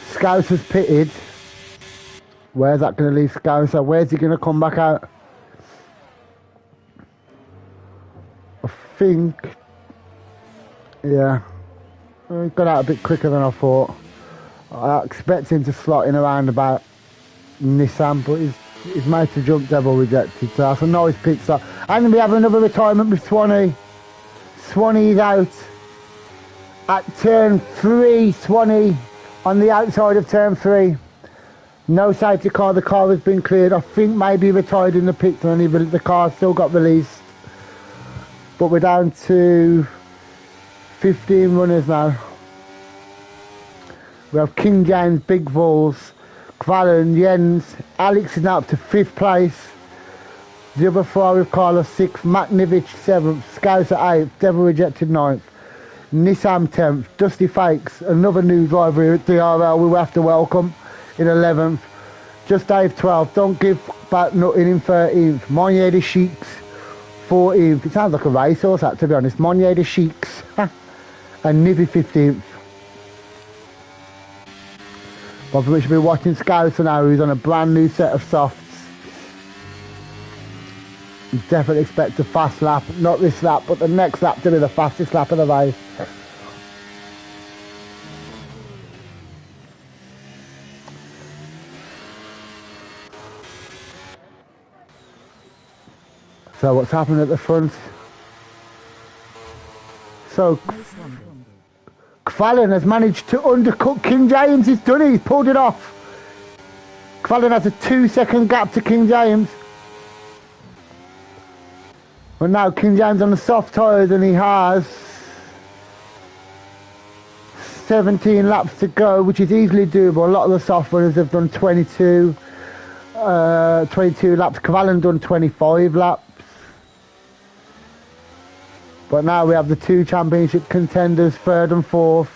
Scouse has pitted. Where's that going to leave Scouse? Where's he going to come back out? I think... Yeah. He got out a bit quicker than I thought. I expect him to slot in around about Nissan, but his motor jump double rejected, so that's a nice pit stop. And we have another retirement with Swanee. Swanee's out at turn 3. Swanee on the outside of turn 3. No safety car, the car has been cleared. I think maybe he retired in the pits and the car still got released. But we're down to 15 runners now. We have King James, Big Balls, Kvalen, Jens. Alex is now up to 5th place. The other 4 with Carlos 6th, Matt Nivich 7th, Scouts at 8th, Devil Rejected 9th, Nissam 10th, Dusty Fakes, another new driver here at DRL we will have to welcome in 11th, Just Dave 12th, Don't Give Back Nothing in 13th, Monnier the Sheiks 14th, it sounds like a racehorse that, to be honest, Monnier the Sheiks, and Nivy 15th. But we should be watching Scouts now, who's on a brand new set of softs. Definitely expect a fast lap, not this lap, but the next lap to be the fastest lap of the race. So what's happening at the front? So Kvalen has managed to undercut King James. He's done it, he's pulled it off. Kvalen has a 2-second gap to King James. But now King James on the soft tyres and he has 17 laps to go, which is easily doable. A lot of the soft runners have done 22 laps. Kvalen done 25 laps. But now we have the 2 championship contenders, 3rd and 4th.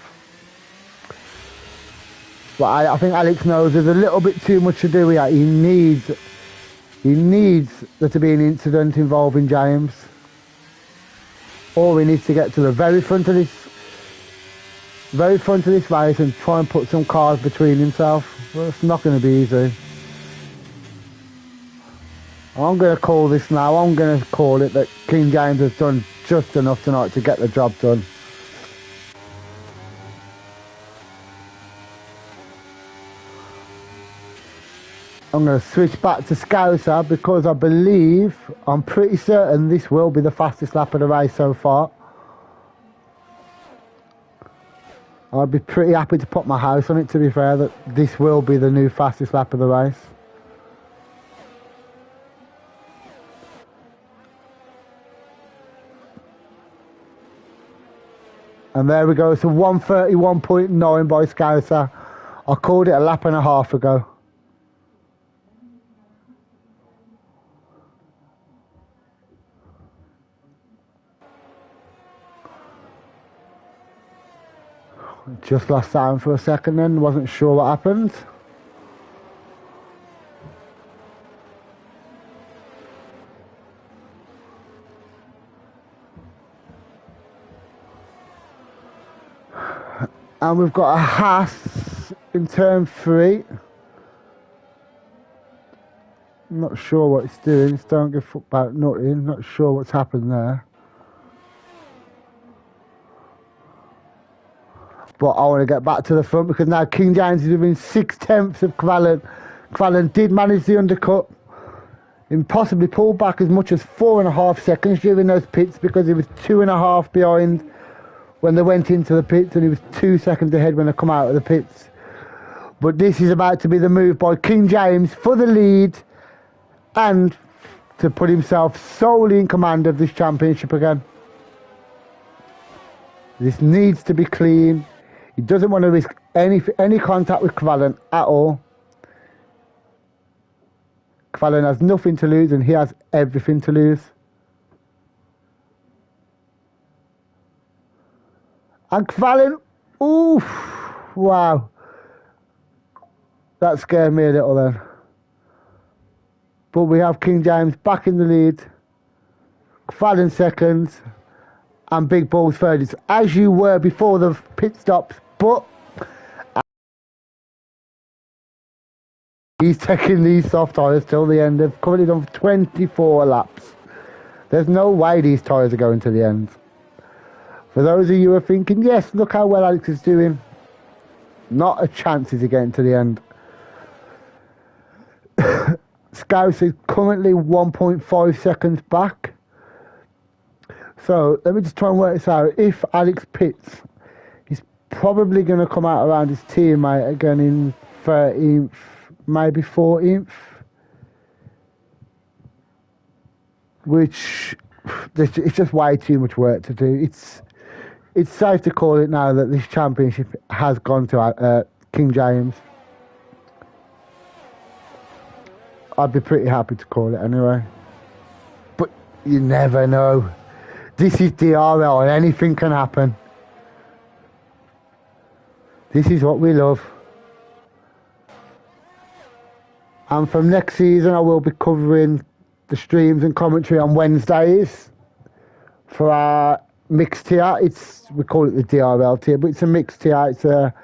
But I think Alex knows there's a little bit too much to do here. He needs there to be an incident involving James. Or he needs to get to the very front of this race and try and put some cars between himself. Well, it's not going to be easy. I'm going to call this now. I'm going to call it that King James has done just enough tonight to get the job done. I'm going to switch back to Scouser because I'm pretty certain this will be the fastest lap of the race so far. I'd be pretty happy to put my house on it, to be fair, that this will be the new fastest lap of the race. And there we go, so 131.9 by Scouser. I called it a lap and a half ago. Just lost sound for a second then, wasn't sure what happened. And we've got a Haas in turn 3. I'm not sure what it's doing, it's don't give a fuck about nothing, not sure what's happened there. But I want to get back to the front because now King James is within 6/10 of Kvalen. Kvalen did manage the undercut and possibly pulled back as much as 4.5 seconds during those pits because he was 2.5 behind when they went into the pits and he was 2 seconds ahead when they come out of the pits. But this is about to be the move by King James for the lead and to put himself solely in command of this championship again. This needs to be clean. He doesn't want to risk any contact with Kvalen at all. Kvalen has nothing to lose and he has everything to lose. And Kvalen, oof, wow. That scared me a little then. But we have King James back in the lead. Kvalen seconds. And Big Balls third. It's as you were before the pit stops. But he's taking these soft tyres till the end. They've currently done 24 laps. There's no way these tyres are going to the end. For those of you who are thinking, yes, look how well Alex is doing. Not a chance is he getting to the end. Scouse is currently 1.5 seconds back. So let me just try and work this out. If Alex pits, he's probably going to come out around his teammate again in 13th, maybe 14th. Which, it's just way too much work to do. It's safe to call it now that this championship has gone to King James. I'd be pretty happy to call it anyway. But you never know. This is DRL and anything can happen. This is what we love. And from next season I will be covering the streams and commentary on Wednesdays for our mixed tier. We call it the DRL tier, but it's a mixed tier. It's a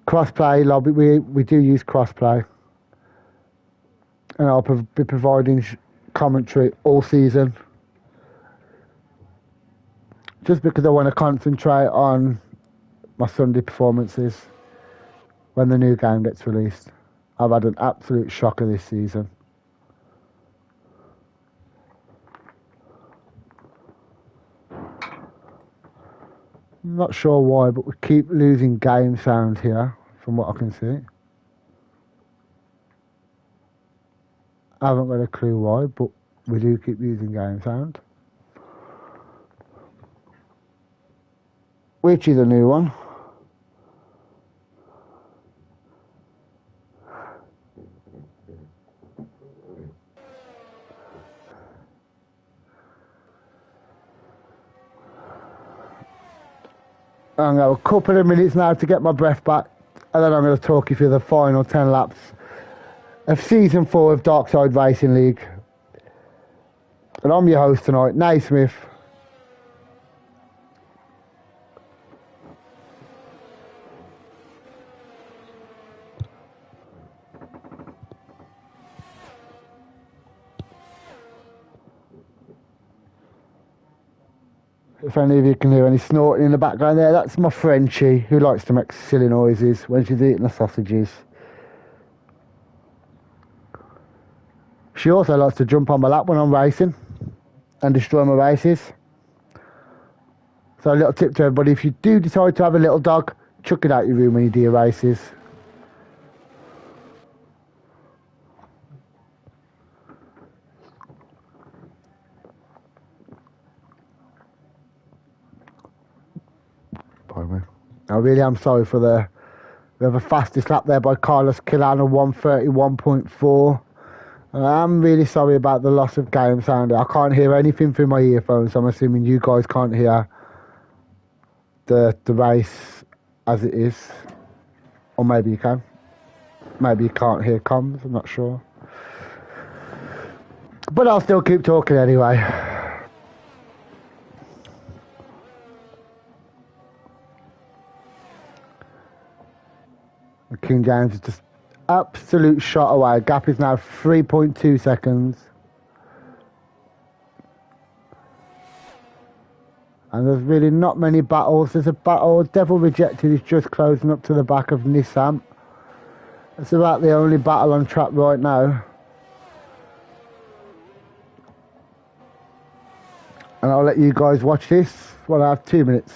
cross-play lobby. We do use cross-play. And I'll be providing commentary all season. Just because I want to concentrate on my Sunday performances when the new game gets released. I've had an absolute shocker this season. I'm not sure why, but we keep losing game sound here, from what I can see. I haven't got a clue why, but we do keep using game sound. Which is a new one. I'm going to have a couple of minutes now to get my breath back, and then I'm going to talk you through the final 10 laps of Season 4 of Darkside Racing League. And I'm your host tonight, Nate Smith. If any of you can hear any snorting in the background there, that's my Frenchie, who likes to make silly noises when she's eating the sausages. She also likes to jump on my lap when I'm racing and destroy my races. So a little tip to everybody, if you do decide to have a little dog, chuck it out your room when you do your races. Pardon me. I really am sorry for we have a fastest lap there by Carlos Quilano, 1:31.4. I'm really sorry about the loss of game sound. I can't hear anything through my earphones, so I'm assuming you guys can't hear the race as it is. Or maybe you can. Maybe you can't hear comms, I'm not sure. But I'll still keep talking anyway. King James is just absolute shot away. Gap is now 3.2 seconds. And there's really not many battles. There's a battle. Devil Rejected is just closing up to the back of Nissan. It's about the only battle on track right now. And I'll let you guys watch this. Well, I have 2 minutes.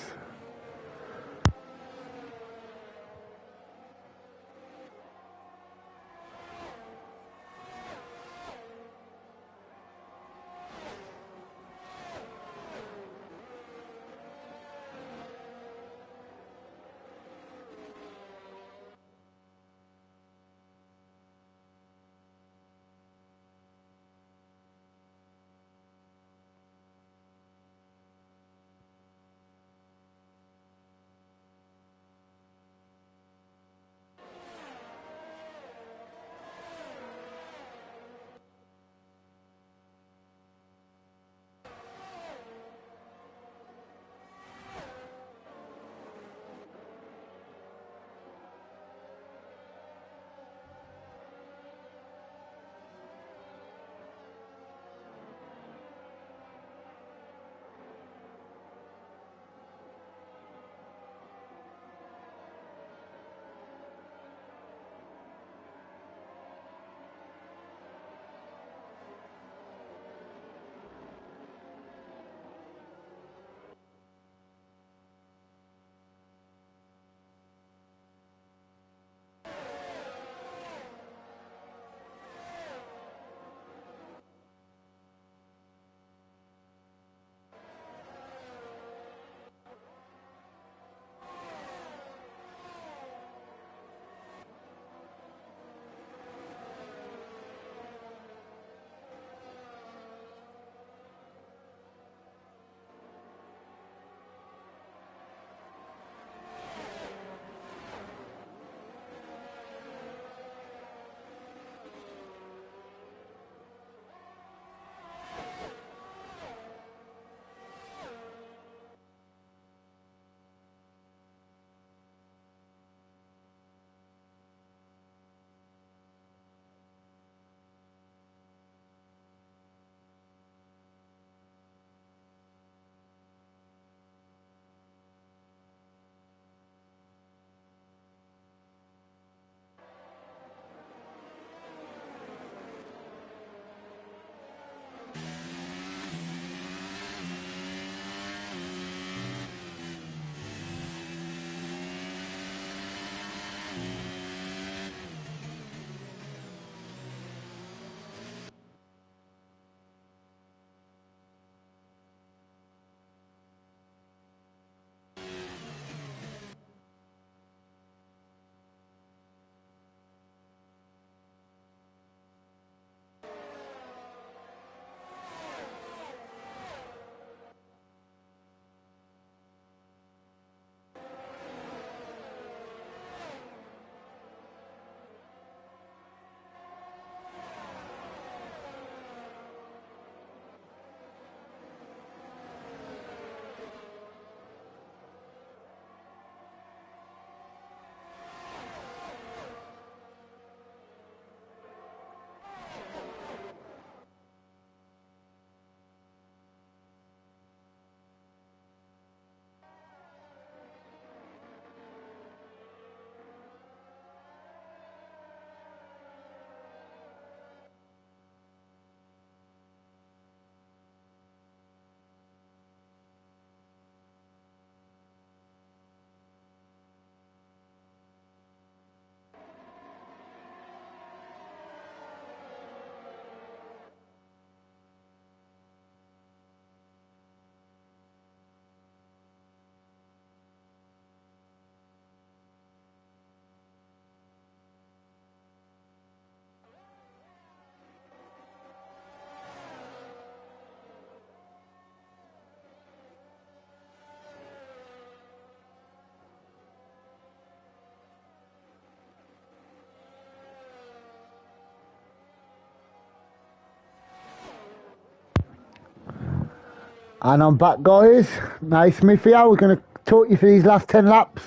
And I'm back, guys. Nice Smith here. We're going to talk you through these last 10 laps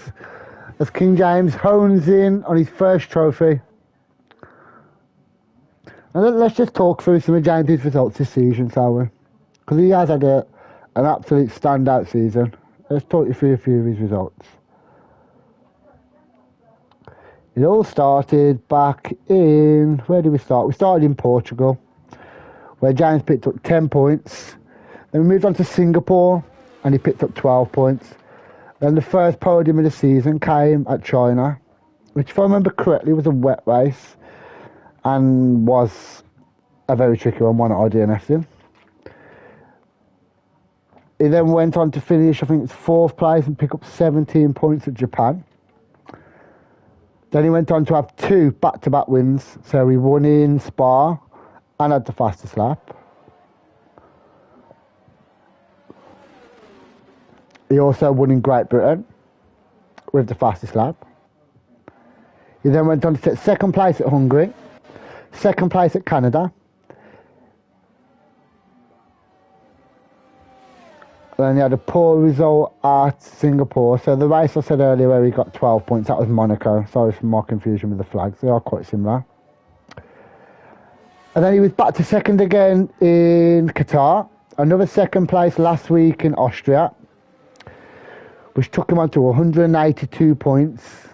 as King James hones in on his first trophy. And let's just talk through some of James's results this season, shall we? Because he has had an absolute standout season. Let's talk you through a few of his results. It all started back in... Where did we start? We started in Portugal, where James picked up 10 points. Then we moved on to Singapore, and he picked up 12 points. Then the first podium of the season came at China, which, if I remember correctly, was a wet race and was a very tricky one that I DNF'd in. He then went on to finish, I think it's 4th place, and pick up 17 points at Japan. Then he went on to have 2 back-to-back wins. So he won in Spa and had the fastest lap. He also won in Great Britain with the fastest lap. He then went on to take 2nd place at Hungary, 2nd place at Canada. Then he had a poor result at Singapore. So the race I said earlier where he got 12 points, that was Monaco. Sorry for my confusion with the flags. They are quite similar. And then he was back to 2nd again in Qatar. Another 2nd place last week in Austria, which took him on to 182 points.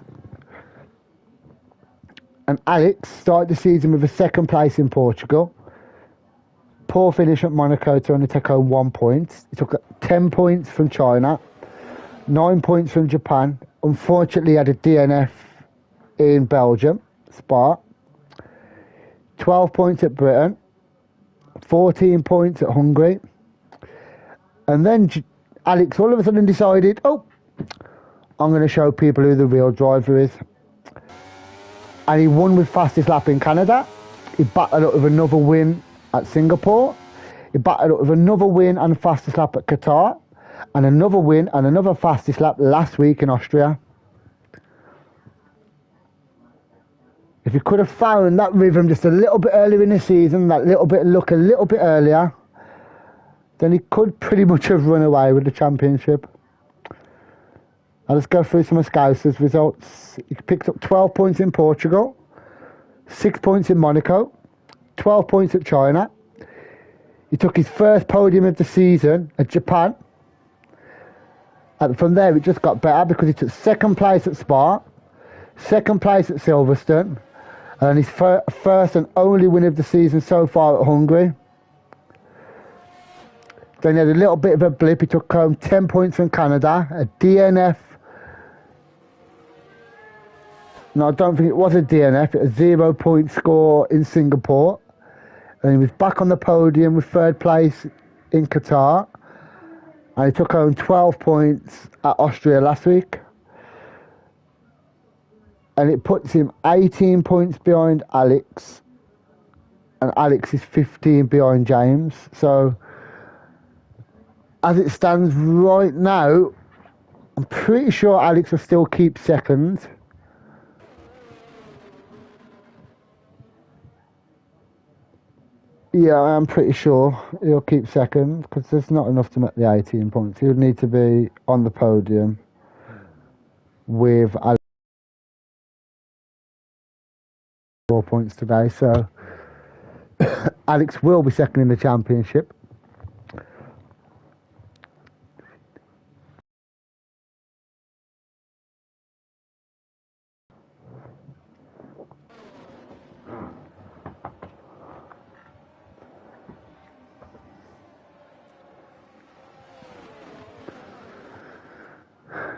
And Alex started the season with a 2nd place in Portugal. Poor finish at Monaco to only take home 1 point. He took 10 points from China, 9 points from Japan. Unfortunately, he had a DNF in Belgium, Spa. 12 points at Britain, 14 points at Hungary. And then Alex all of a sudden decided, oh, I'm going to show people who the real driver is. And he won with fastest lap in Canada. He battled up with another win at Singapore. He battled up with another win and fastest lap at Qatar, and another win and another fastest lap last week in Austria. If he could have found that rhythm just a little bit earlier in the season, that little bit of luck a little bit earlier, then he could pretty much have run away with the championship. Now let's go through some of Scouser's results. He picked up 12 points in Portugal, 6 points in Monaco, 12 points at China. He took his first podium of the season at Japan. And from there it just got better because he took 2nd place at Spa, 2nd place at Silverstone, and his first and only win of the season so far at Hungary. Then he had a little bit of a blip. He took home 10 points from Canada, a DNF. No, I don't think it was a DNF. It was a 0 point score in Singapore. And he was back on the podium with 3rd place in Qatar. And he took home 12 points at Austria last week. And it puts him 18 points behind Alex. And Alex is 15 behind James. So, as it stands right now, I'm pretty sure Alex will still keep 2nd. Yeah, I'm pretty sure he'll keep 2nd because there's not enough to make the 18 points. He would need to be on the podium with 4 points today. So Alex will be 2nd in the championship.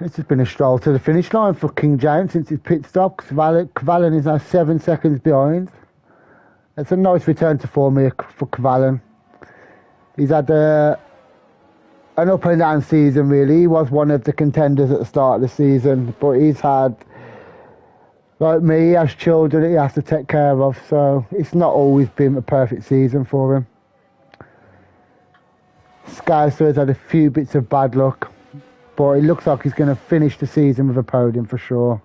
It's just been a stroll to the finish line for King James since his pit stop. Cavallen is now 7 seconds behind. It's a nice return to form here for Cavallen. He's had an up and down season really. He was one of the contenders at the start of the season, but he's had, like me, he has children that he has to take care of, so it's not always been a perfect season for him. Scouser has had a few bits of bad luck, but it looks like he's going to finish the season with a podium for sure.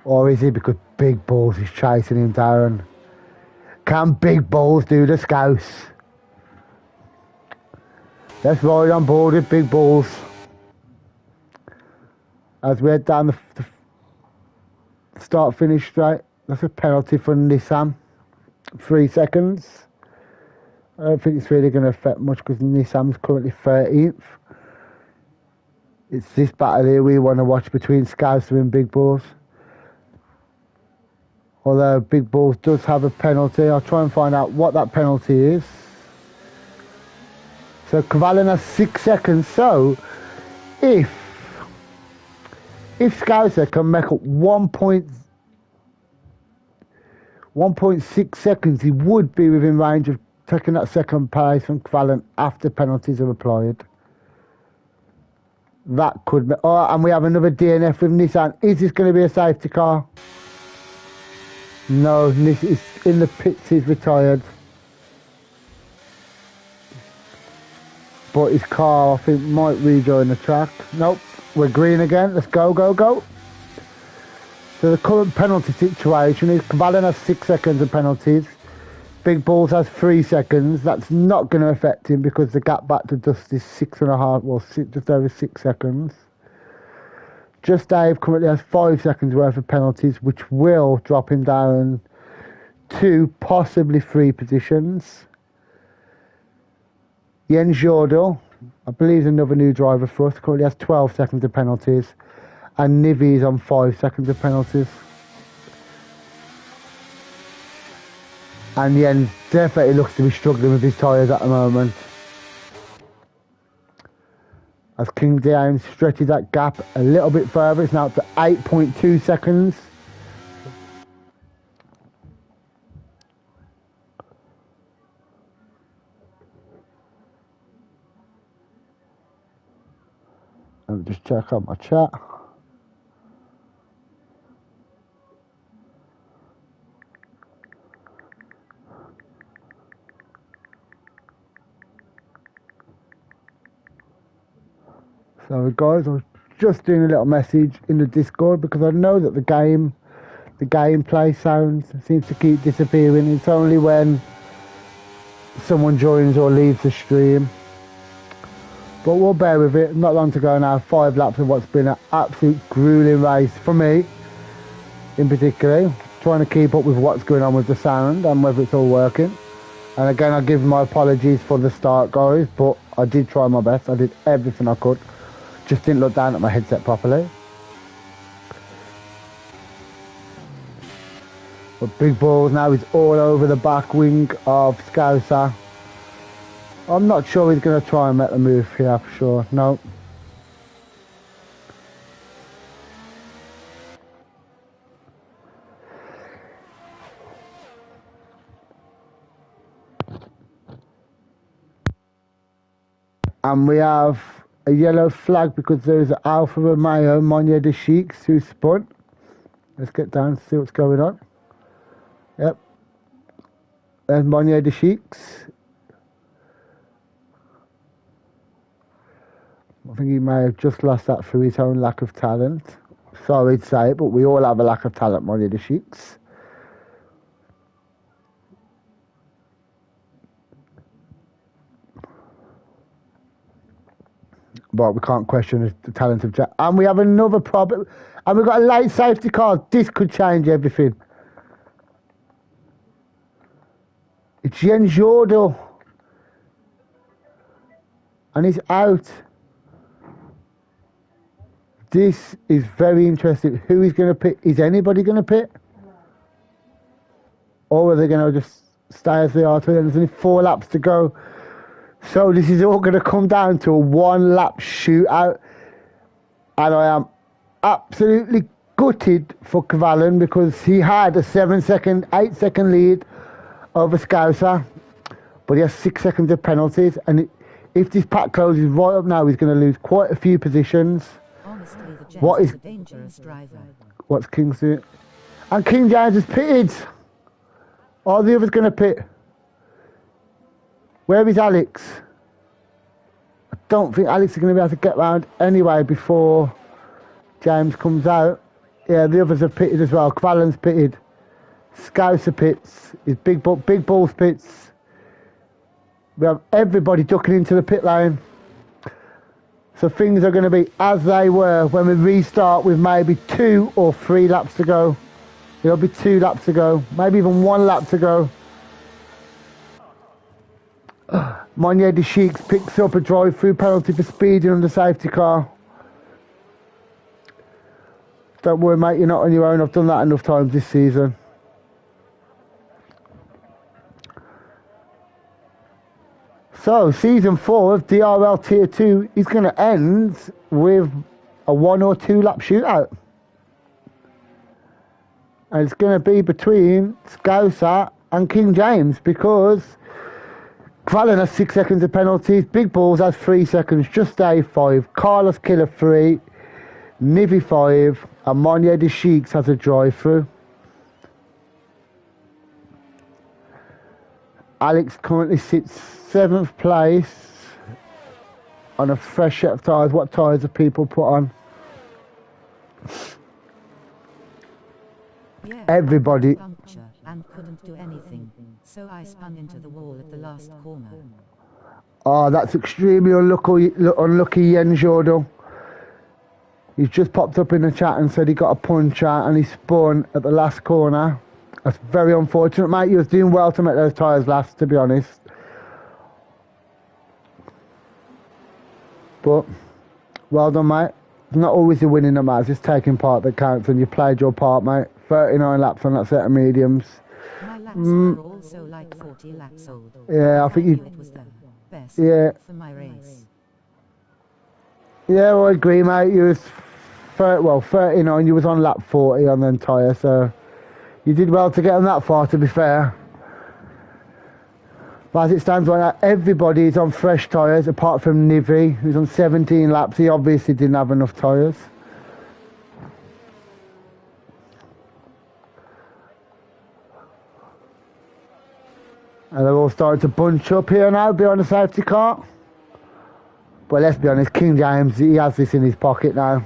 Or is he because Big Balls is chasing him down? Can Big Balls do the Scouse? Let's ride on board with big balls. As we head down the start-finish straight. That's a penalty for Nissan. 3 seconds. I don't think it's really going to affect much because Nissan's currently 13th. It's this battle here we want to watch between Scouser and Big Balls. Although Big Balls does have a penalty. I'll try and find out what that penalty is. So Cavalli has 6 seconds. So if Scouser can make up 1.6 seconds, he would be within range of taking that second place from Cavalli after penalties are applied. That could be... Oh, and we have another DNF with Nissan. Is this going to be a safety car? No, Nissan is in the pits. He's retired. But his car, I think, might rejoin the track. Nope, we're green again. Let's go, go, go. So the current penalty situation is Cavalli has 6 seconds of penalties. Big Balls has 3 seconds. That's not going to affect him because the gap back to Dust is 6.5, well, just over 6 seconds. Just Dave currently has 5 seconds worth of penalties, which will drop him down 2, possibly 3 positions. Jens Jordal, I believe is another new driver for us, currently has 12 seconds of penalties. And Nivi is on 5 seconds of penalties. And Jens definitely looks to be struggling with his tyres at the moment. As King James stretches that gap a little bit further, it's now up to 8.2 seconds. Let me just check out my chat. So guys, I was just doing a little message in the Discord because I know that the gameplay sounds seems to keep disappearing. It's only when someone joins or leaves the stream. But we'll bear with it. Not long to go now. 5 laps of what's been an absolute grueling race for me, in particular. Trying to keep up with what's going on with the sound and whether it's all working. And again, I give my apologies for the start, guys, but I did try my best. I did everything I could. Just didn't look down at my headset properly. But Big Balls now is all over the back wing of Scouser. I'm not sure he's going to try and make the move here for sure. No. And we have a yellow flag because there's Alfa Romeo Monye de Sheiks who spun. Let's get down and see what's going on. Yep. There's Monye de Sheiks. I think he may have just lost that through his own lack of talent. Sorry to say it, but we all have a lack of talent, Monye de Sheiks. But we can't question the talent of Jack. And we have another problem. And we've got a late safety car. This could change everything. It's Jens Jordal. And he's out. This is very interesting. Who is going to pit? Is anybody going to pit? Or are they going to just stay as they are? There's only 4 laps to go. So this is all going to come down to a 1-lap shootout. And I am absolutely gutted for Cavalli because he had a 8-second lead over Scouser. But he has 6 seconds of penalties. And if this pack closes right up now, he's going to lose quite a few positions. Honestly, the What is a dangerous driver. What's King's doing? And King James has pitted. Are the others going to pit? Where is Alex? I don't think Alex is going to be able to get round anyway before James comes out. Yeah, the others have pitted as well. Cavalli's pitted. Scouser pits. His Big Balls pits. We have everybody ducking into the pit lane. So things are going to be as they were when we restart with maybe 2 or 3 laps to go. There'll be 2 laps to go, maybe even 1 lap to go. Monye de Sheiks picks up a drive-through penalty for speeding on the safety car. Don't worry, mate, you're not on your own. I've done that enough times this season. So, season 4 of DRL Tier 2 is going to end with a 1 or 2 lap shootout. And it's going to be between Scouser and King James, because Kvalen has 6 seconds of penalties, Big Balls has 3 seconds, Just Dave 5, Carlos Killer 3, Nivi 5, and Monye de Sheiks has a drive-through. Alex currently sits 7th place on a fresh set of tyres. What tyres have people put on? Yeah, Everybody. puncture and couldn't do anything, so I spun into the wall at the last corner. Oh, that's extremely unlucky Jens Jordal. He's just popped up in the chat and said he got a puncture and he spun at the last corner. That's very unfortunate, mate. You was doing well to make those tyres last, to be honest. But, well done, mate. It's not always the winning that matters, it's taking part that counts, and you played your part, mate. 39 laps on that set of mediums. My laps were also like 40 laps old. Yeah, I think knew you... it was the best for my race. Yeah, well, I agree, mate. You was 39, you was on lap 40 on them tyre, so you did well to get them that far, to be fair. But as it stands right now, everybody is on fresh tyres, apart from Nivi, who's on 17 laps. He obviously didn't have enough tyres. And they're all starting to bunch up here now, behind the safety car. But let's be honest, King James, he has this in his pocket now.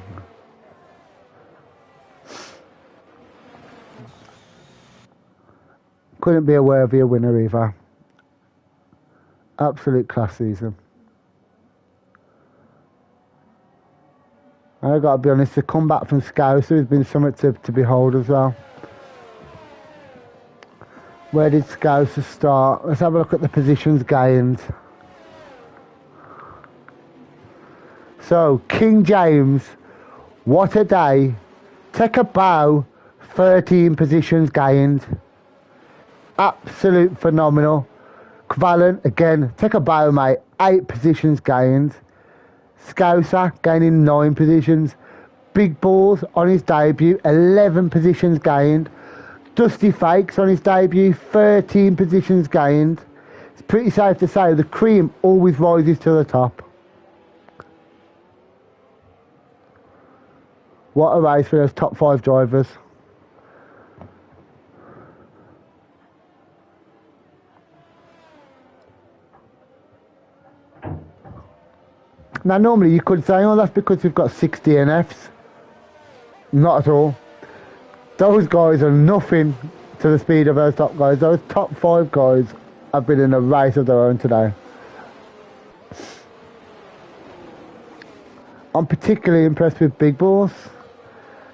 Couldn't be a worthier winner either. Absolute class season. And I've got to be honest, the comeback from Scouser has been something to behold as well. Where did Scouser start? Let's have a look at the positions gained. So, King James, what a day. Take a bow, 13 positions gained. Absolute phenomenal. Kvalen, again, take a bow, mate. 8 positions gained. Scouser gaining 9 positions. Big Balls on his debut, 11 positions gained. Dusty Fakes on his debut, 13 positions gained. It's pretty safe to say the cream always rises to the top. What a race for those top 5 drivers. Now normally you could say, oh, that's because we've got 6 DNFs. Not at all. Those guys are nothing to the speed of those top guys. Those top 5 guys have been in a race of their own today. I'm particularly impressed with Big Balls.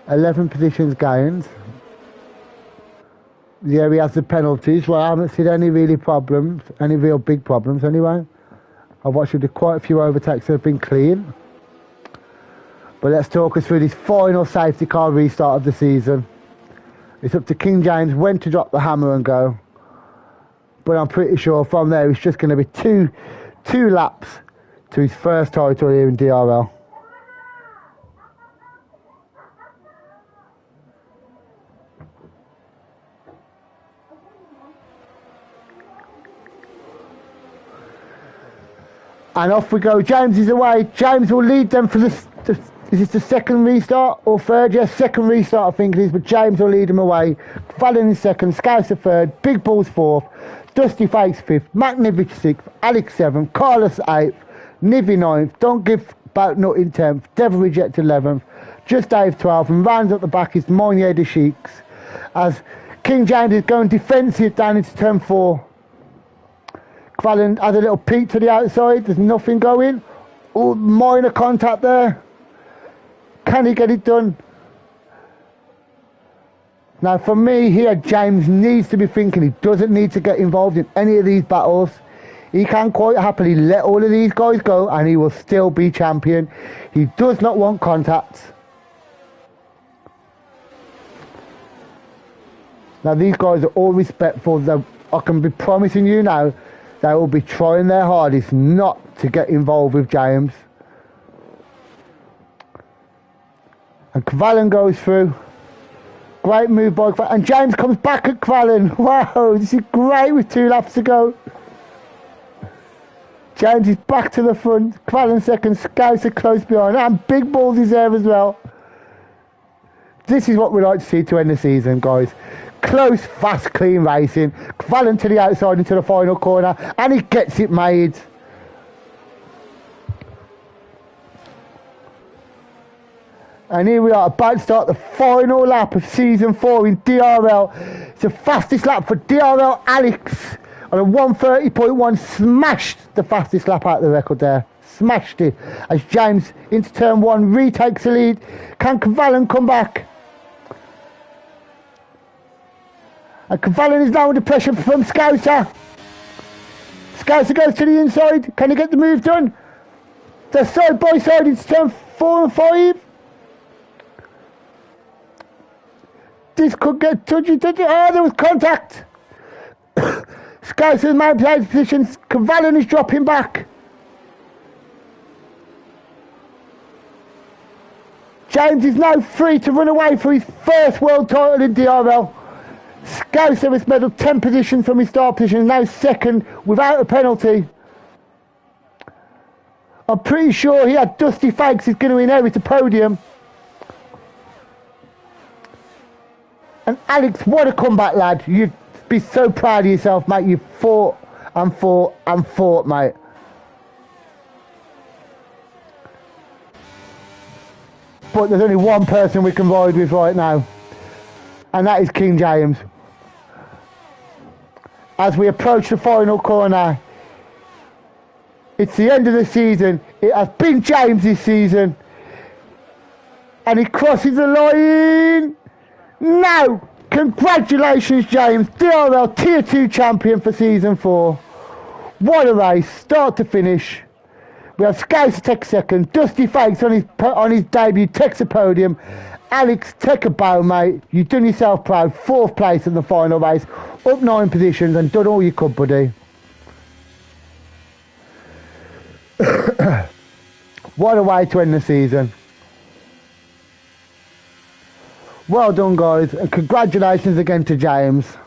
11 positions gained. Yeah, he has the penalties. Well, I haven't seen any really problems, any real big problems anyway. I've watched him do quite a few overtakes that have been clean. But let's talk us through this final safety car restart of the season. It's up to King James when to drop the hammer and go. But I'm pretty sure from there it's just going to be two laps to his first title here in DRL. And off we go. James is away. James will lead them for is this the second restart or third? Yes, second restart I think it is, but James will lead them away. Fallon in second, Scouser third, Big Balls fourth, Dusty Fakes fifth, Mac Nivic sixth, Alex seventh, Carlos eighth, Nivi ninth, Don't Give About Nut in 10th, Devil Reject 11th, Just Dave 12th, and rounds up the back is Monye de Sheiks as King James is going defensive down into turn 4. Kvalen has a little peek to the outside, there's nothing going. Oh, minor contact there. Can he get it done? Now, for me here, James needs to be thinking he doesn't need to get involved in any of these battles. He can quite happily let all of these guys go and he will still be champion. He does not want contact. Now, these guys are all respectful. I can be promising you now, they will be trying their hardest not to get involved with James. And Kvallen goes through. Great move by Kvallen. And James comes back at Kvallen. Wow, this is great with 2 laps to go. James is back to the front. Kvallen second. Scouts are close behind. And Big Balls is there as well. This is what we like to see to end the season, guys. Close, fast, clean racing. Kvallen to the outside into the final corner. And he gets it made. And here we are about to start the final lap of season 4 in DRL. It's the fastest lap for DRL Alex on a 1:30.1. Smashed the fastest lap out of the record there. Smashed it as James into turn 1 retakes the lead. Can Kvallen come back? And Kvallen is now under pressure from Scouser. Scouser goes to the inside. Can he get the move done? They're side by side into turn 4 and 5. This could get touchy. Oh, there was contact. Scouser's made place positions. Kvallen is dropping back. James is now free to run away for his first world title in DRL. Scouser has medalled 10 positions from his start position, now second without a penalty. I'm pretty sure he had Dusty Fakes is going to inherit a podium. And Alex, what a comeback, lad. You'd be so proud of yourself, mate. You fought and fought and fought, mate. But there's only one person we can ride with right now. And that is King James. As we approach the final corner, it's the end of the season. It has been James this season. And he crosses the line. Now, congratulations, James. DRL Tier 2 champion for season 4. What a race, start to finish. We have Scouser take second. Dusty Fakes on his debut takes a podium. Alex, take a bow, mate. You've done yourself proud. 4th place in the final race. Up 9 positions and done all you could, buddy. What a way to end the season. Well done, guys, and congratulations again to James,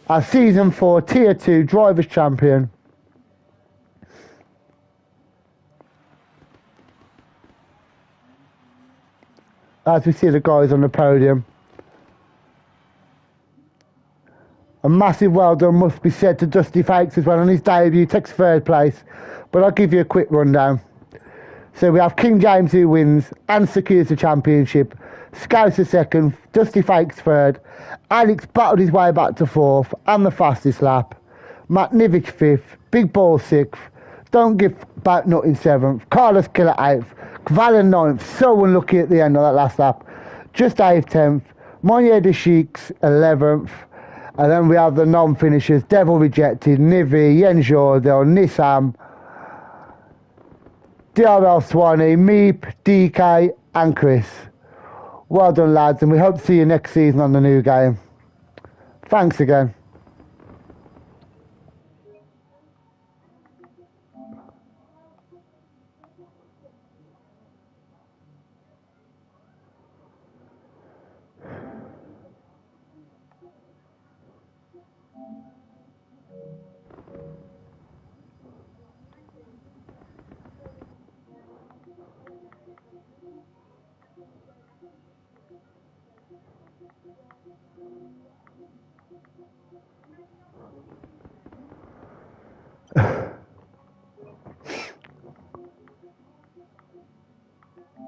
our season 4 Tier 2 Drivers Champion. As we see the guys on the podium. A massive well done must be said to Dusty Fakes as well on his debut, takes 3rd place. But I'll give you a quick rundown. So we have King James who wins and secures the championship. Scouser second, Dusty Fakes 3rd. Alex battled his way back to 4th and the fastest lap. Matt Nivich 5th, Big Ball 6th. Don't Give Back Nothing 7th. Carlos Killer 8th. Kvallen 9th. So unlucky at the end of that last lap. Just 8th, 10th. Monye de Sheiks 11th. And then we have the non-finishers. Devil Rejected, Nivi, Jens Jordel, Nissam, DRL Swanee, Meep, DK and Chris. Well done, lads, and we hope to see you next season on the new game. Thanks again.